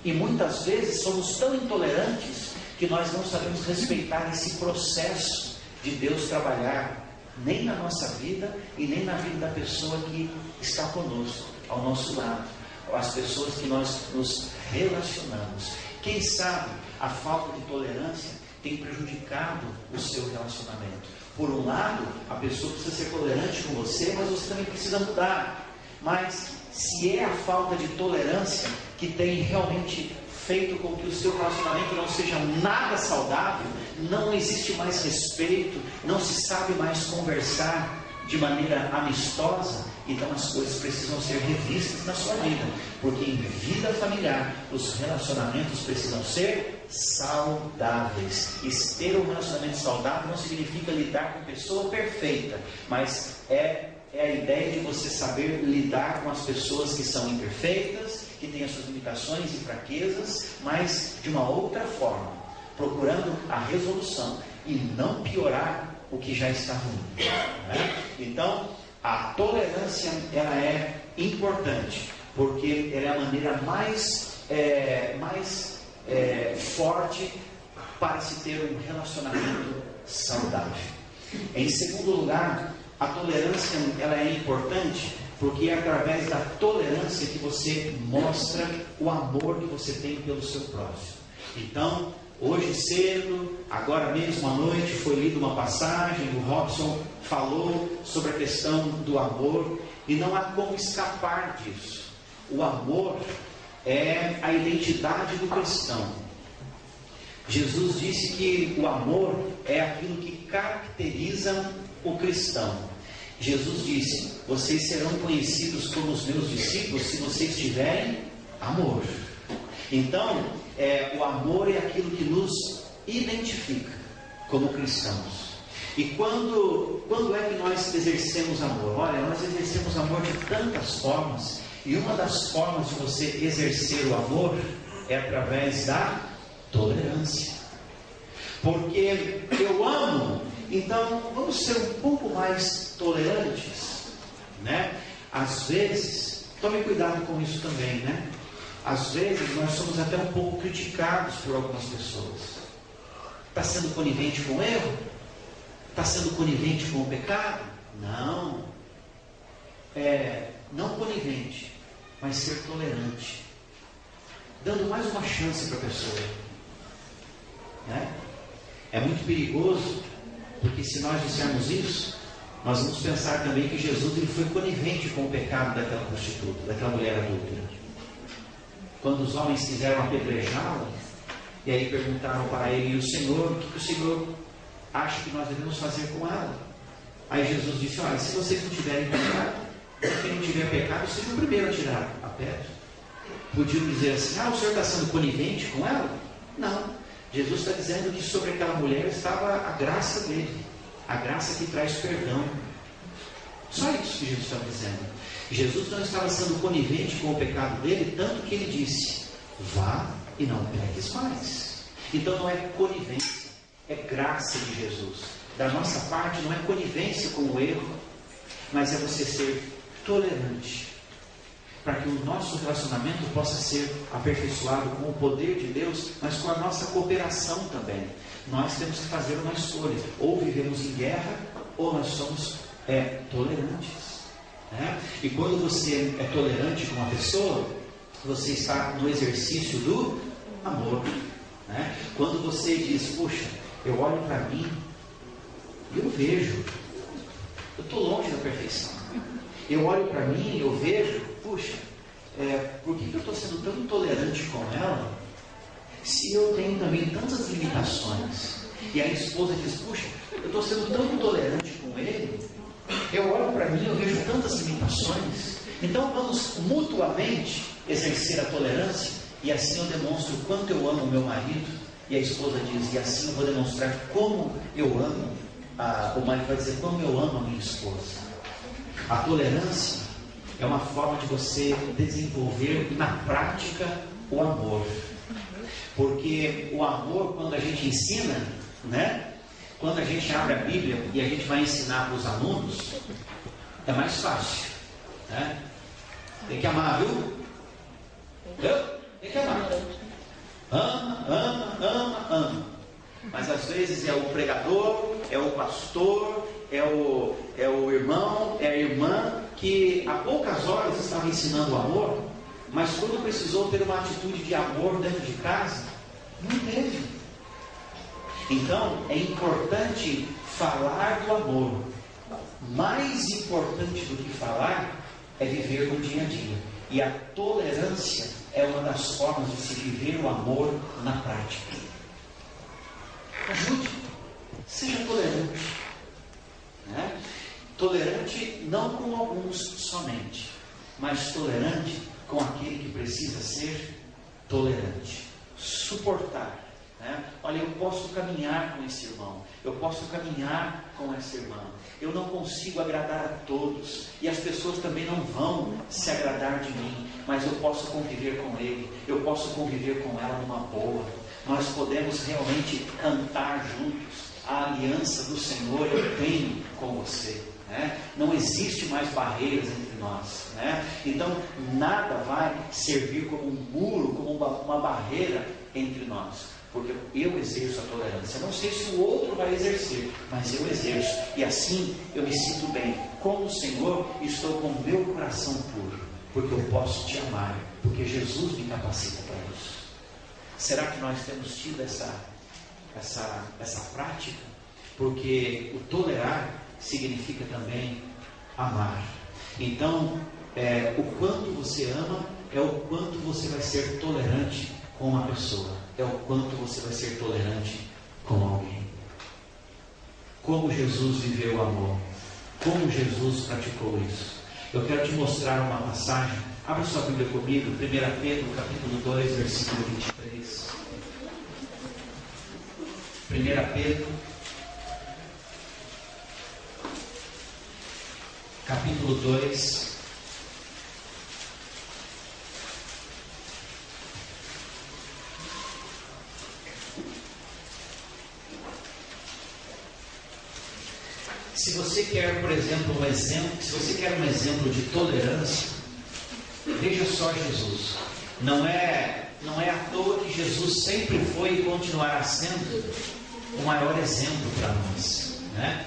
E muitas vezes somos tão intolerantes que nós não sabemos respeitar esse processo de Deus trabalhar, nem na nossa vida e nem na vida da pessoa que está conosco, ao nosso lado, as pessoas que nós nos relacionamos. Quem sabe a falta de tolerância tem prejudicado o seu relacionamento. Por um lado, a pessoa precisa ser tolerante com você, mas você também precisa mudar. Mas se é a falta de tolerância que tem realmente feito com que o seu relacionamento não seja nada saudável, não existe mais respeito, não se sabe mais conversar de maneira amistosa, então as coisas precisam ser revistas na sua vida, porque em vida familiar os relacionamentos precisam ser saudáveis. E ter um relacionamento saudável não significa lidar com pessoa perfeita, mas é a ideia de você saber lidar com as pessoas que são imperfeitas, que têm as suas limitações e fraquezas, mas de uma outra forma, procurando a resolução e não piorar o que já está ruim, né? Então, a tolerância, ela é importante, porque ela é a maneira mais forte para se ter um relacionamento saudável. Em segundo lugar, a tolerância, ela é importante porque é através da tolerância que você mostra o amor que você tem pelo seu próximo. Então, hoje cedo, agora mesmo à noite, foi lida uma passagem, o Robson falou sobre a questão do amor, e não há como escapar disso. O amor é a identidade do cristão. Jesus disse que o amor é aquilo que caracteriza o cristão. Jesus disse: vocês serão conhecidos como os meus discípulos se vocês tiverem amor. Então, o amor é aquilo que nos identifica como cristãos. E quando é que nós exercemos amor? Olha, nós exercemos amor de tantas formas. E uma das formas de você exercer o amor é através da tolerância. Porque eu amo, então vamos ser um pouco mais tolerantes, né? Às vezes, tome cuidado com isso também, né? Às vezes nós somos até um pouco criticados por algumas pessoas. Está sendo conivente com o erro? Está sendo conivente com o pecado? Não. Não conivente, mas ser tolerante, dando mais uma chance para a pessoa, né? É muito perigoso, porque se nós dissermos isso, nós vamos pensar também que Jesus ele foi conivente com o pecado daquela prostituta, daquela mulher adúltera. Quando os homens quiseram apedrejá-la, e aí perguntaram para ele: e o Senhor, o que o Senhor acha que nós devemos fazer com ela? Aí Jesus disse: olha, se vocês não tiverem pecado, quem não tiver pecado, seja o primeiro a tirar a pedra. Podiam dizer assim: o Senhor está sendo conivente com ela? Não. Jesus está dizendo que sobre aquela mulher estava a graça dele, a graça que traz perdão. Só isso que Jesus estava dizendo. Jesus não estava sendo conivente com o pecado dele, tanto que ele disse: vá e não peques mais. Então não é conivência, é graça de Jesus. Da nossa parte não é conivência com o erro, mas é você ser tolerante, para que o nosso relacionamento possa ser aperfeiçoado com o poder de Deus, mas com a nossa cooperação também. Nós temos que fazer uma escolha: ou vivemos em guerra, ou nós somos tolerantes, né? E quando você é tolerante com uma pessoa, você está no exercício do amor, né? Quando você diz: puxa, eu olho para mim e eu vejo, eu estou longe da perfeição. Eu olho para mim e eu vejo, puxa, por que eu estou sendo tão intolerante com ela, se eu tenho também tantas limitações? E a esposa diz: puxa, eu estou sendo tão intolerante com ele, eu olho para mim e eu vejo tantas limitações. Então vamos mutuamente exercer a tolerância, e assim eu demonstro o quanto eu amo o meu marido. E a esposa diz: e assim eu vou demonstrar como eu amo, o marido vai dizer: como eu amo a minha esposa. A tolerância é uma forma de você desenvolver na prática o amor. Porque o amor, quando a gente ensina, né? Quando a gente abre a Bíblia e a gente vai ensinar para os alunos, é mais fácil, né? Tem que amar, viu? Tem que amar. Ama, ama, ama, ama. Mas às vezes é o pregador, é o pastor, é o irmão, é a irmã que há poucas horas estava ensinando o amor, mas quando precisou ter uma atitude de amor dentro de casa, não teve. Então é importante falar do amor. Mais importante do que falar é viver no dia a dia. E a tolerância é uma das formas de se viver o amor na prática. Ajude, seja tolerante, né? Tolerante não com alguns somente, mas tolerante com aquele que precisa ser tolerante. Suportar, né? Olha, eu posso caminhar com esse irmão, eu posso caminhar com essa irmã. Eu não consigo agradar a todos, e as pessoas também não vão se agradar de mim, mas eu posso conviver com ele, eu posso conviver com ela numa boa. Nós podemos realmente cantar juntos: a aliança do Senhor eu tenho com você, né? Não existe mais barreiras entre nós, né? Então nada vai servir como um muro, como uma barreira entre nós, porque eu exerço a tolerância. Eu não sei se o outro vai exercer, mas eu exerço, e assim eu me sinto bem com o Senhor e estou com o meu coração puro, porque eu posso te amar, porque Jesus me capacita para isso. Será que nós temos tido essa prática? Porque o tolerar significa também amar. Então, o quanto você ama é o quanto você vai ser tolerante com uma pessoa, é o quanto você vai ser tolerante com alguém. Como Jesus viveu o amor, como Jesus praticou isso. Eu quero te mostrar uma passagem. Abra sua Bíblia comigo, 1 Pedro, capítulo 2, versículo 23. 1 Pedro, capítulo 2, se você quer, por exemplo, um exemplo de tolerância, veja só Jesus. Não é à toa que Jesus sempre foi e continuará sendo o maior exemplo para nós, né?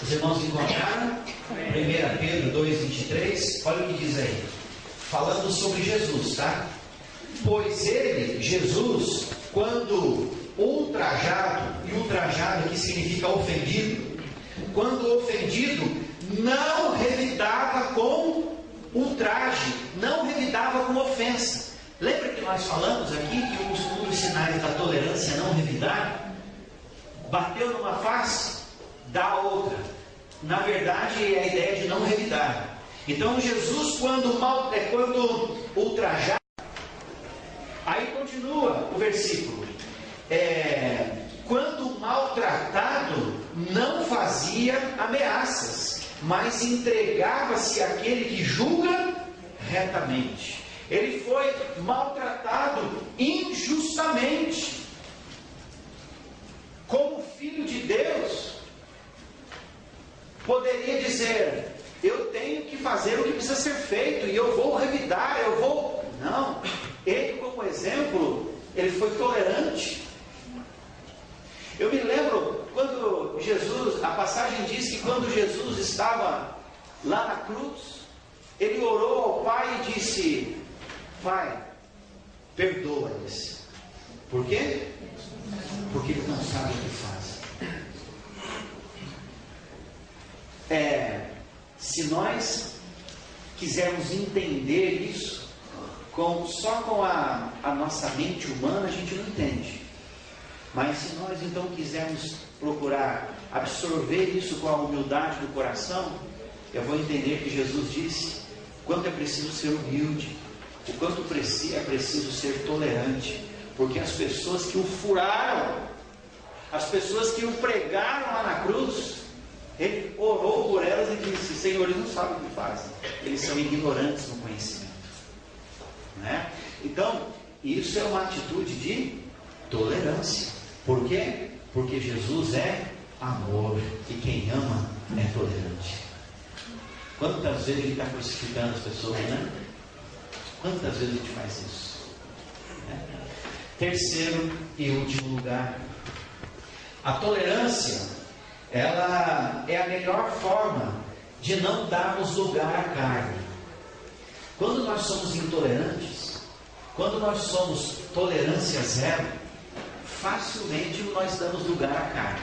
Os irmãos encontraram 1 Pedro 2,23, olha o que diz aí, falando sobre Jesus, tá? Pois ele, Jesus, quando ultrajado, e ultrajado que significa ofendido, quando ofendido, não revidava com ultraje, não revidava com ofensa. Lembra que nós falamos aqui que um dos sinais da tolerância é não revidar? Bateu numa face, dá a outra. Na verdade, é a ideia de não revidar. Então, Jesus, quando ultrajar, aí continua o versículo. Quando maltratado, não fazia ameaças, mas entregava-se àquele que julga retamente. Ele foi maltratado injustamente. Como filho de Deus, poderia dizer: eu tenho que fazer o que precisa ser feito, e eu vou revidar, Não, ele como exemplo, ele foi tolerante. Eu me lembro quando Jesus, a passagem diz que quando Jesus estava lá na cruz, ele orou ao Pai e disse: Pai, perdoa-lhes. Por quê? Porque eles não sabem o que fazem. Se nós quisermos entender isso, só com a nossa mente humana, a gente não entende. Mas se nós então quisermos procurar absorver isso com a humildade do coração, eu vou entender que Jesus disse quanto é preciso ser humilde, o quanto é preciso ser tolerante, porque as pessoas que o furaram, as pessoas que o pregaram lá na cruz, ele orou por elas e disse: Senhor, eles não sabem o que fazem, eles são ignorantes no conhecimento, né? Então, isso é uma atitude de tolerância. Por quê? Porque Jesus é amor, e quem ama é tolerante. Quantas vezes a gente está crucificando as pessoas, né? Quantas vezes a gente faz isso? Né? Terceiro e último lugar, a tolerância, ela é a melhor forma de não darmos lugar à carne. Quando nós somos intolerantes, quando nós somos tolerância zero, facilmente nós damos lugar à carne.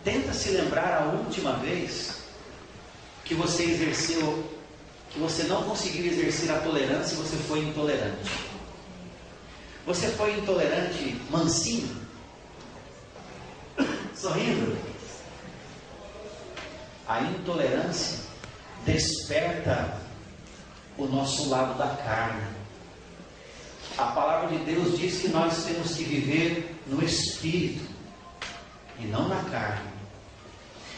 Tenta se lembrar a última vez que você exerceu, que você não conseguiu exercer a tolerância e você foi intolerante. Você foi intolerante mansinho? Sorrindo? A intolerância desperta o nosso lado da carne. A palavra de Deus diz que nós temos que viver no Espírito e não na carne.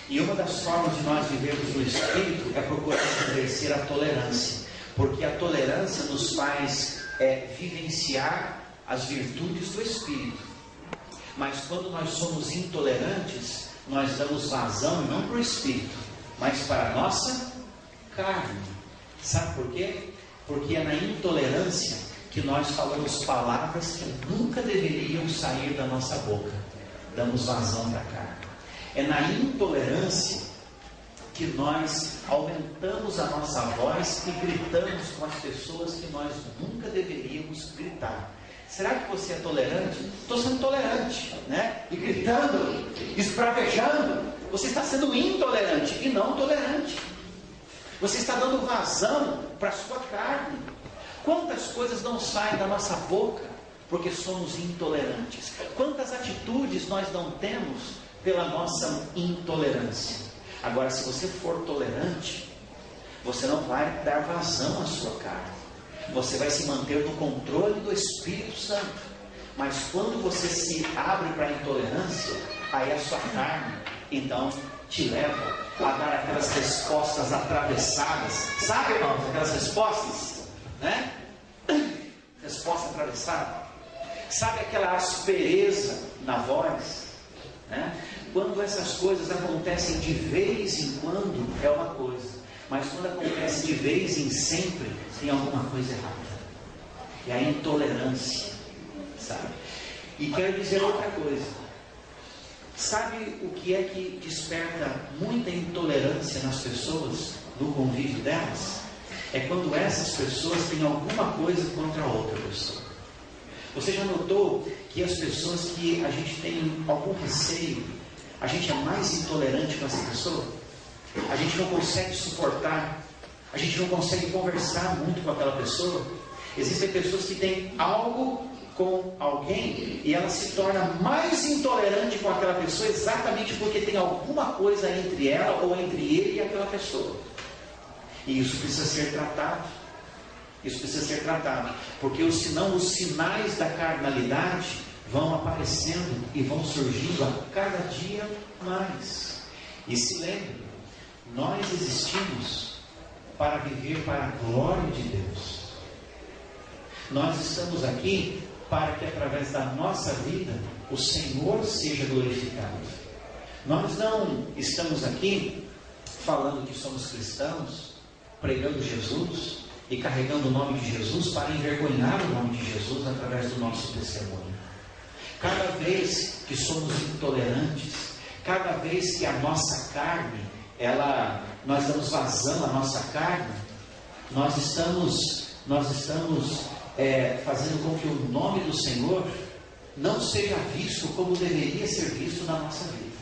E uma das formas de nós vivermos no Espírito é procurar exercer a tolerância, porque a tolerância nos faz vivenciar as virtudes do Espírito. Mas quando nós somos intolerantes, nós damos vazão não para o Espírito, mas para a nossa carne. Sabe por quê? Porque é na intolerância que nós falamos palavras que nunca deveriam sair da nossa boca. Damos vazão para a carne. É na intolerância que nós aumentamos a nossa voz e gritamos com as pessoas que nós nunca deveríamos gritar. Será que você é tolerante? Estou sendo tolerante, né? E gritando, esbravejando. Você está sendo intolerante e não tolerante. Você está dando vazão para a sua carne. Quantas coisas não saem da nossa boca porque somos intolerantes? Quantas atitudes nós não temos pela nossa intolerância? Agora, se você for tolerante, você não vai dar vazão à sua carne. Você vai se manter no controle do Espírito Santo. Mas quando você se abre para a intolerância, aí a sua carne, então, te leva a dar aquelas respostas atravessadas. Sabe, irmãos, aquelas respostas, né? Resposta atravessada. Sabe aquela aspereza na voz, né? Quando essas coisas acontecem de vez em quando, é uma coisa. Mas quando acontece de vez em sempre, tem alguma coisa errada. É a intolerância, sabe? E quero dizer outra coisa. Sabe o que é que desperta muita intolerância nas pessoas, no convívio delas? É quando essas pessoas têm alguma coisa contra a outra pessoa. Você já notou que as pessoas que a gente tem algum receio, a gente é mais intolerante com essa pessoa. A gente não consegue suportar, a gente não consegue conversar muito com aquela pessoa. Existem pessoas que têm algo com alguém e ela se torna mais intolerante com aquela pessoa exatamente porque tem alguma coisa entre ela ou entre ele e aquela pessoa. E isso precisa ser tratado. Isso precisa ser tratado, porque senão os sinais da carnalidade vão aparecendo e vão surgindo a cada dia mais. E se lembre, nós existimos para viver para a glória de Deus. Nós estamos aqui para que através da nossa vida o Senhor seja glorificado. Nós não estamos aqui falando que somos cristãos, pregando Jesus e carregando o nome de Jesus para envergonhar o nome de Jesus através do nosso testemunho. Cada vez que somos intolerantes, cada vez que a nossa carne, nós damos vazão à nossa carne, nós estamos fazendo com que o nome do Senhor não seja visto como deveria ser visto na nossa vida,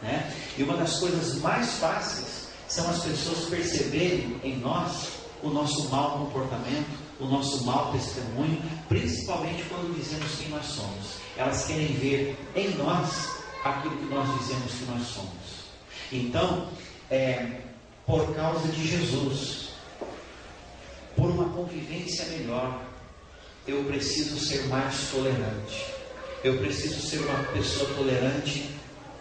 né? E uma das coisas mais fáceis são as pessoas perceberem em nós o nosso mau comportamento, o nosso mau testemunho, principalmente quando dizemos quem nós somos. Elas querem ver em nós aquilo que nós dizemos que nós somos. Então, por causa de Jesus, por uma convivência melhor, eu preciso ser mais tolerante. Eu preciso ser uma pessoa tolerante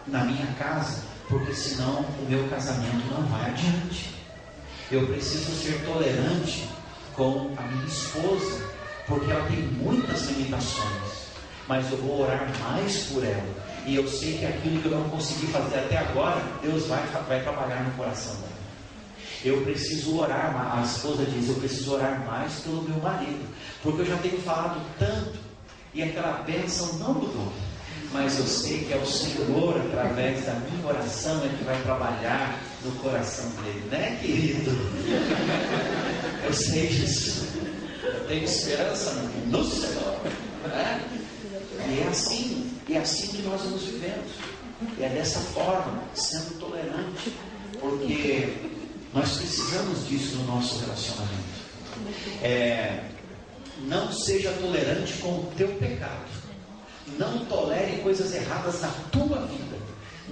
na minha casa, porque senão o meu casamento não vai adiante. Eu preciso ser tolerante com a minha esposa, porque ela tem muitas limitações, mas eu vou orar mais por ela, e eu sei que aquilo que eu não consegui fazer até agora, Deus vai trabalhar no coração dela. Eu preciso orar, a esposa diz, eu preciso orar mais pelo meu marido, porque eu já tenho falado tanto, e aquela bênção não mudou, mas eu sei que é o Senhor, através da minha oração, é que vai trabalhar no coração dele, né, querido? Eu sei disso. Eu tenho esperança no Senhor, né? E é assim que nós vamos vivendo. E é dessa forma, sendo tolerante, porque nós precisamos disso no nosso relacionamento. Não seja tolerante com o teu pecado. Não tolere coisas erradas na tua vida.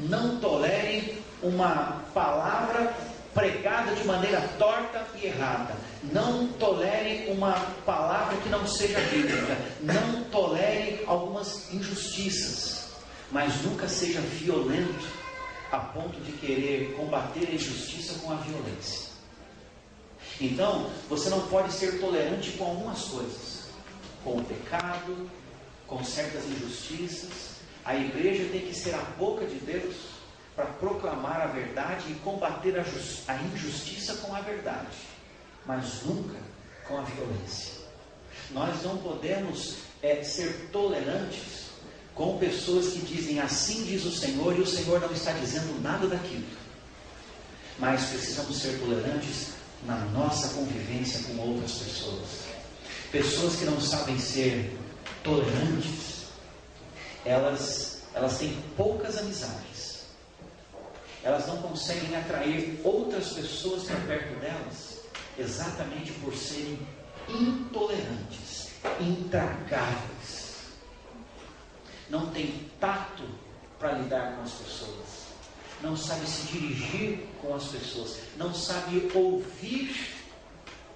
Não tolere uma palavra pregada de maneira torta e errada. Não tolere uma palavra que não seja bíblica. Não tolere algumas injustiças. Mas nunca seja violento a ponto de querer combater a injustiça com a violência. Então, você não pode ser tolerante com algumas coisas. Com o pecado, com certas injustiças. A igreja tem que ser a boca de Deus para proclamar a verdade e combater a injustiça com a verdade, mas nunca com a violência. Nós não podemos ser tolerantes com pessoas que dizem assim diz o Senhor e o Senhor não está dizendo nada daquilo. Mas precisamos ser tolerantes na nossa convivência com outras pessoas. Pessoas que não sabem ser tolerantes, elas têm poucas amizades. Elas não conseguem atrair outras pessoas para perto delas, exatamente por serem intolerantes, intragáveis. Não tem tato para lidar com as pessoas, não sabe se dirigir com as pessoas, não sabe ouvir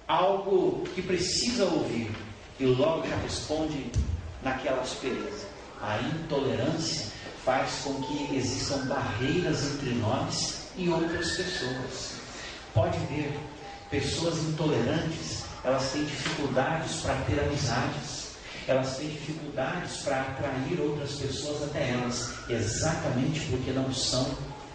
algo que precisa ouvir e logo já responde naquela aspereza. A intolerância faz com que existam barreiras entre nós e outras pessoas. Pode ver, pessoas intolerantes, elas têm dificuldades para ter amizades, elas têm dificuldades para atrair outras pessoas até elas, exatamente porque não são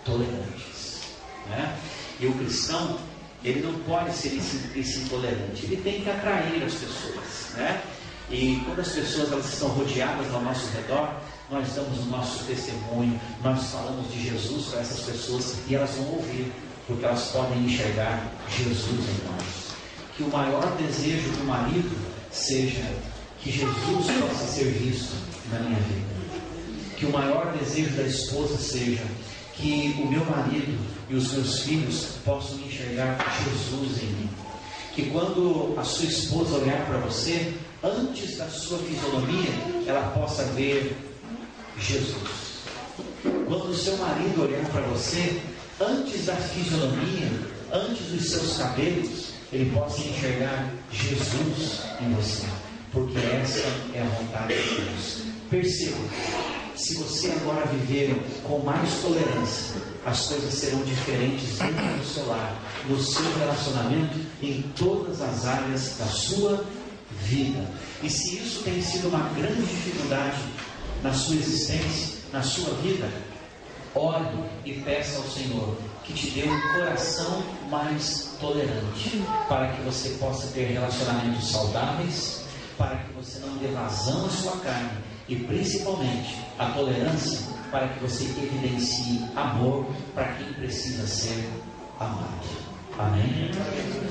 tolerantes, né? E o cristão, ele não pode ser esse intolerante, ele tem que atrair as pessoas, né? E quando as pessoas elas estão rodeadas ao nosso redor, nós damos o nosso testemunho, nós falamos de Jesus para essas pessoas e elas vão ouvir, porque elas podem enxergar Jesus em nós. Que o maior desejo do marido seja que Jesus possa ser visto na minha vida. que o maior desejo da esposa seja que o meu marido e os meus filhos possam enxergar Jesus em mim. Que quando a sua esposa olhar para você, antes da sua fisionomia, ela possa ver Jesus. Quando o seu marido olhar para você, antes da fisionomia, antes dos seus cabelos, ele possa enxergar Jesus em você. Porque essa é a vontade de Deus. Perceba, se você agora viver com mais tolerância, as coisas serão diferentes dentro do seu lar, no seu relacionamento, em todas as áreas da sua vida. E se isso tem sido uma grande dificuldade na sua existência, na sua vida, ore e peça ao Senhor que te dê um coração mais tolerante, para que você possa ter relacionamentos saudáveis, para que você não dê vazão à sua carne, e principalmente a tolerância, para que você evidencie amor para quem precisa ser amado. Amém?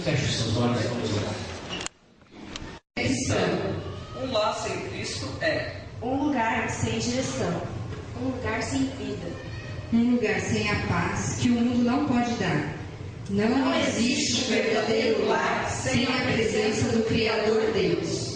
Feche os seus olhos e vamos orar. Um lar sem Cristo é um lugar sem direção, um lugar sem vida, um lugar sem a paz que o mundo não pode dar. Não existe um verdadeiro lar sem a presença do Criador Deus.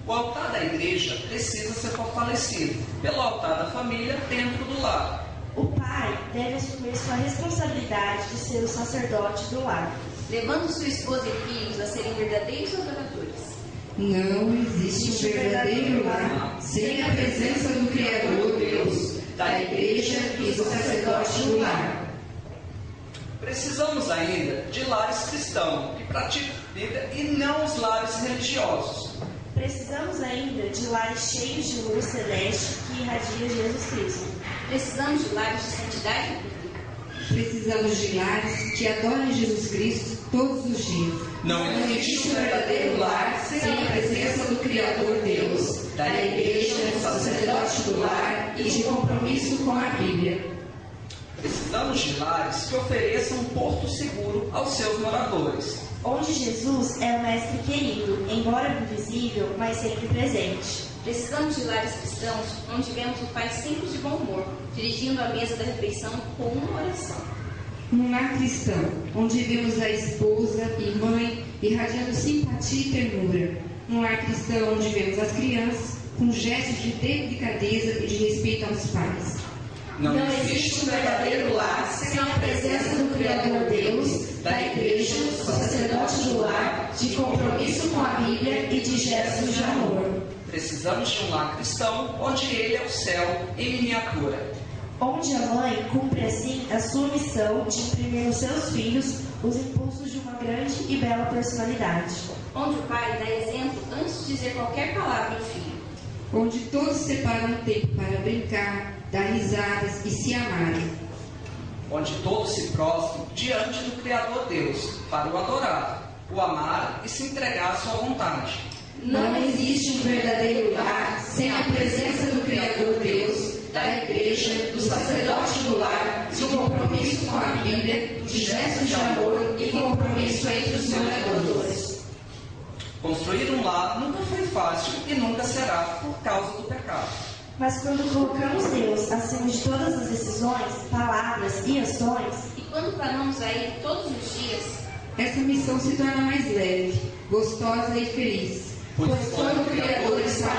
O altar da igreja precisa ser fortalecido pelo altar da família dentro do lar. O pai deve assumir sua responsabilidade de ser o sacerdote do lar, levando sua esposa e filhos a serem verdadeiros adoradores. Não existe um verdadeiro lar sem a presença do Criador Deus, da igreja e do sacerdote do lar. Precisamos ainda de lares cristãos que praticam vida e não os lares religiosos. Precisamos ainda de lares cheios de luz celeste que irradia Jesus Cristo. Precisamos de lares de santidade bíblica. Precisamos de lares que adorem Jesus Cristo todos os dias. Não existe um verdadeiro lar sem a presença do Criador Deus, da igreja, do sacerdote do lar e de compromisso com a Bíblia. Precisamos de lares que ofereçam um porto seguro aos seus moradores. Onde Jesus é o mestre querido, embora invisível, mas sempre presente. Precisamos de lares cristãos onde vemos o Pai sempre de bom humor, dirigindo a mesa da refeição com uma oração. Um lar cristão, onde vemos a esposa e mãe irradiando simpatia e ternura. Um lar cristão onde vemos as crianças com gestos de delicadeza e de respeito aos pais. Não existe um verdadeiro lar sem a presença do Criador Deus, da igreja, do sacerdote do lar, de compromisso com a Bíblia e de gestos de amor. Precisamos de um lar cristão onde ele é o céu em miniatura. Onde a mãe cumpre assim a sua missão de imprimir nos seus filhos os impulsos de uma grande e bela personalidade. Onde o pai dá exemplo antes de dizer qualquer palavra ao filho. Onde todos separam tempo para brincar, dar risadas e se amarem. Onde todos se prostram diante do Criador Deus para o adorar, o amar e se entregar à sua vontade. Não existe um verdadeiro lar sem a presença do Criador Deus, da igreja, do sacerdote do lar, de compromisso com a Bíblia, de gestos de amor e compromisso entre os moradores. Construir um lar nunca foi fácil e nunca será por causa do pecado. Mas quando colocamos Deus acima de todas as decisões, palavras e ações, e quando clamamos a Ele todos os dias, essa missão se torna mais leve, gostosa e feliz. Pois quando o Criador está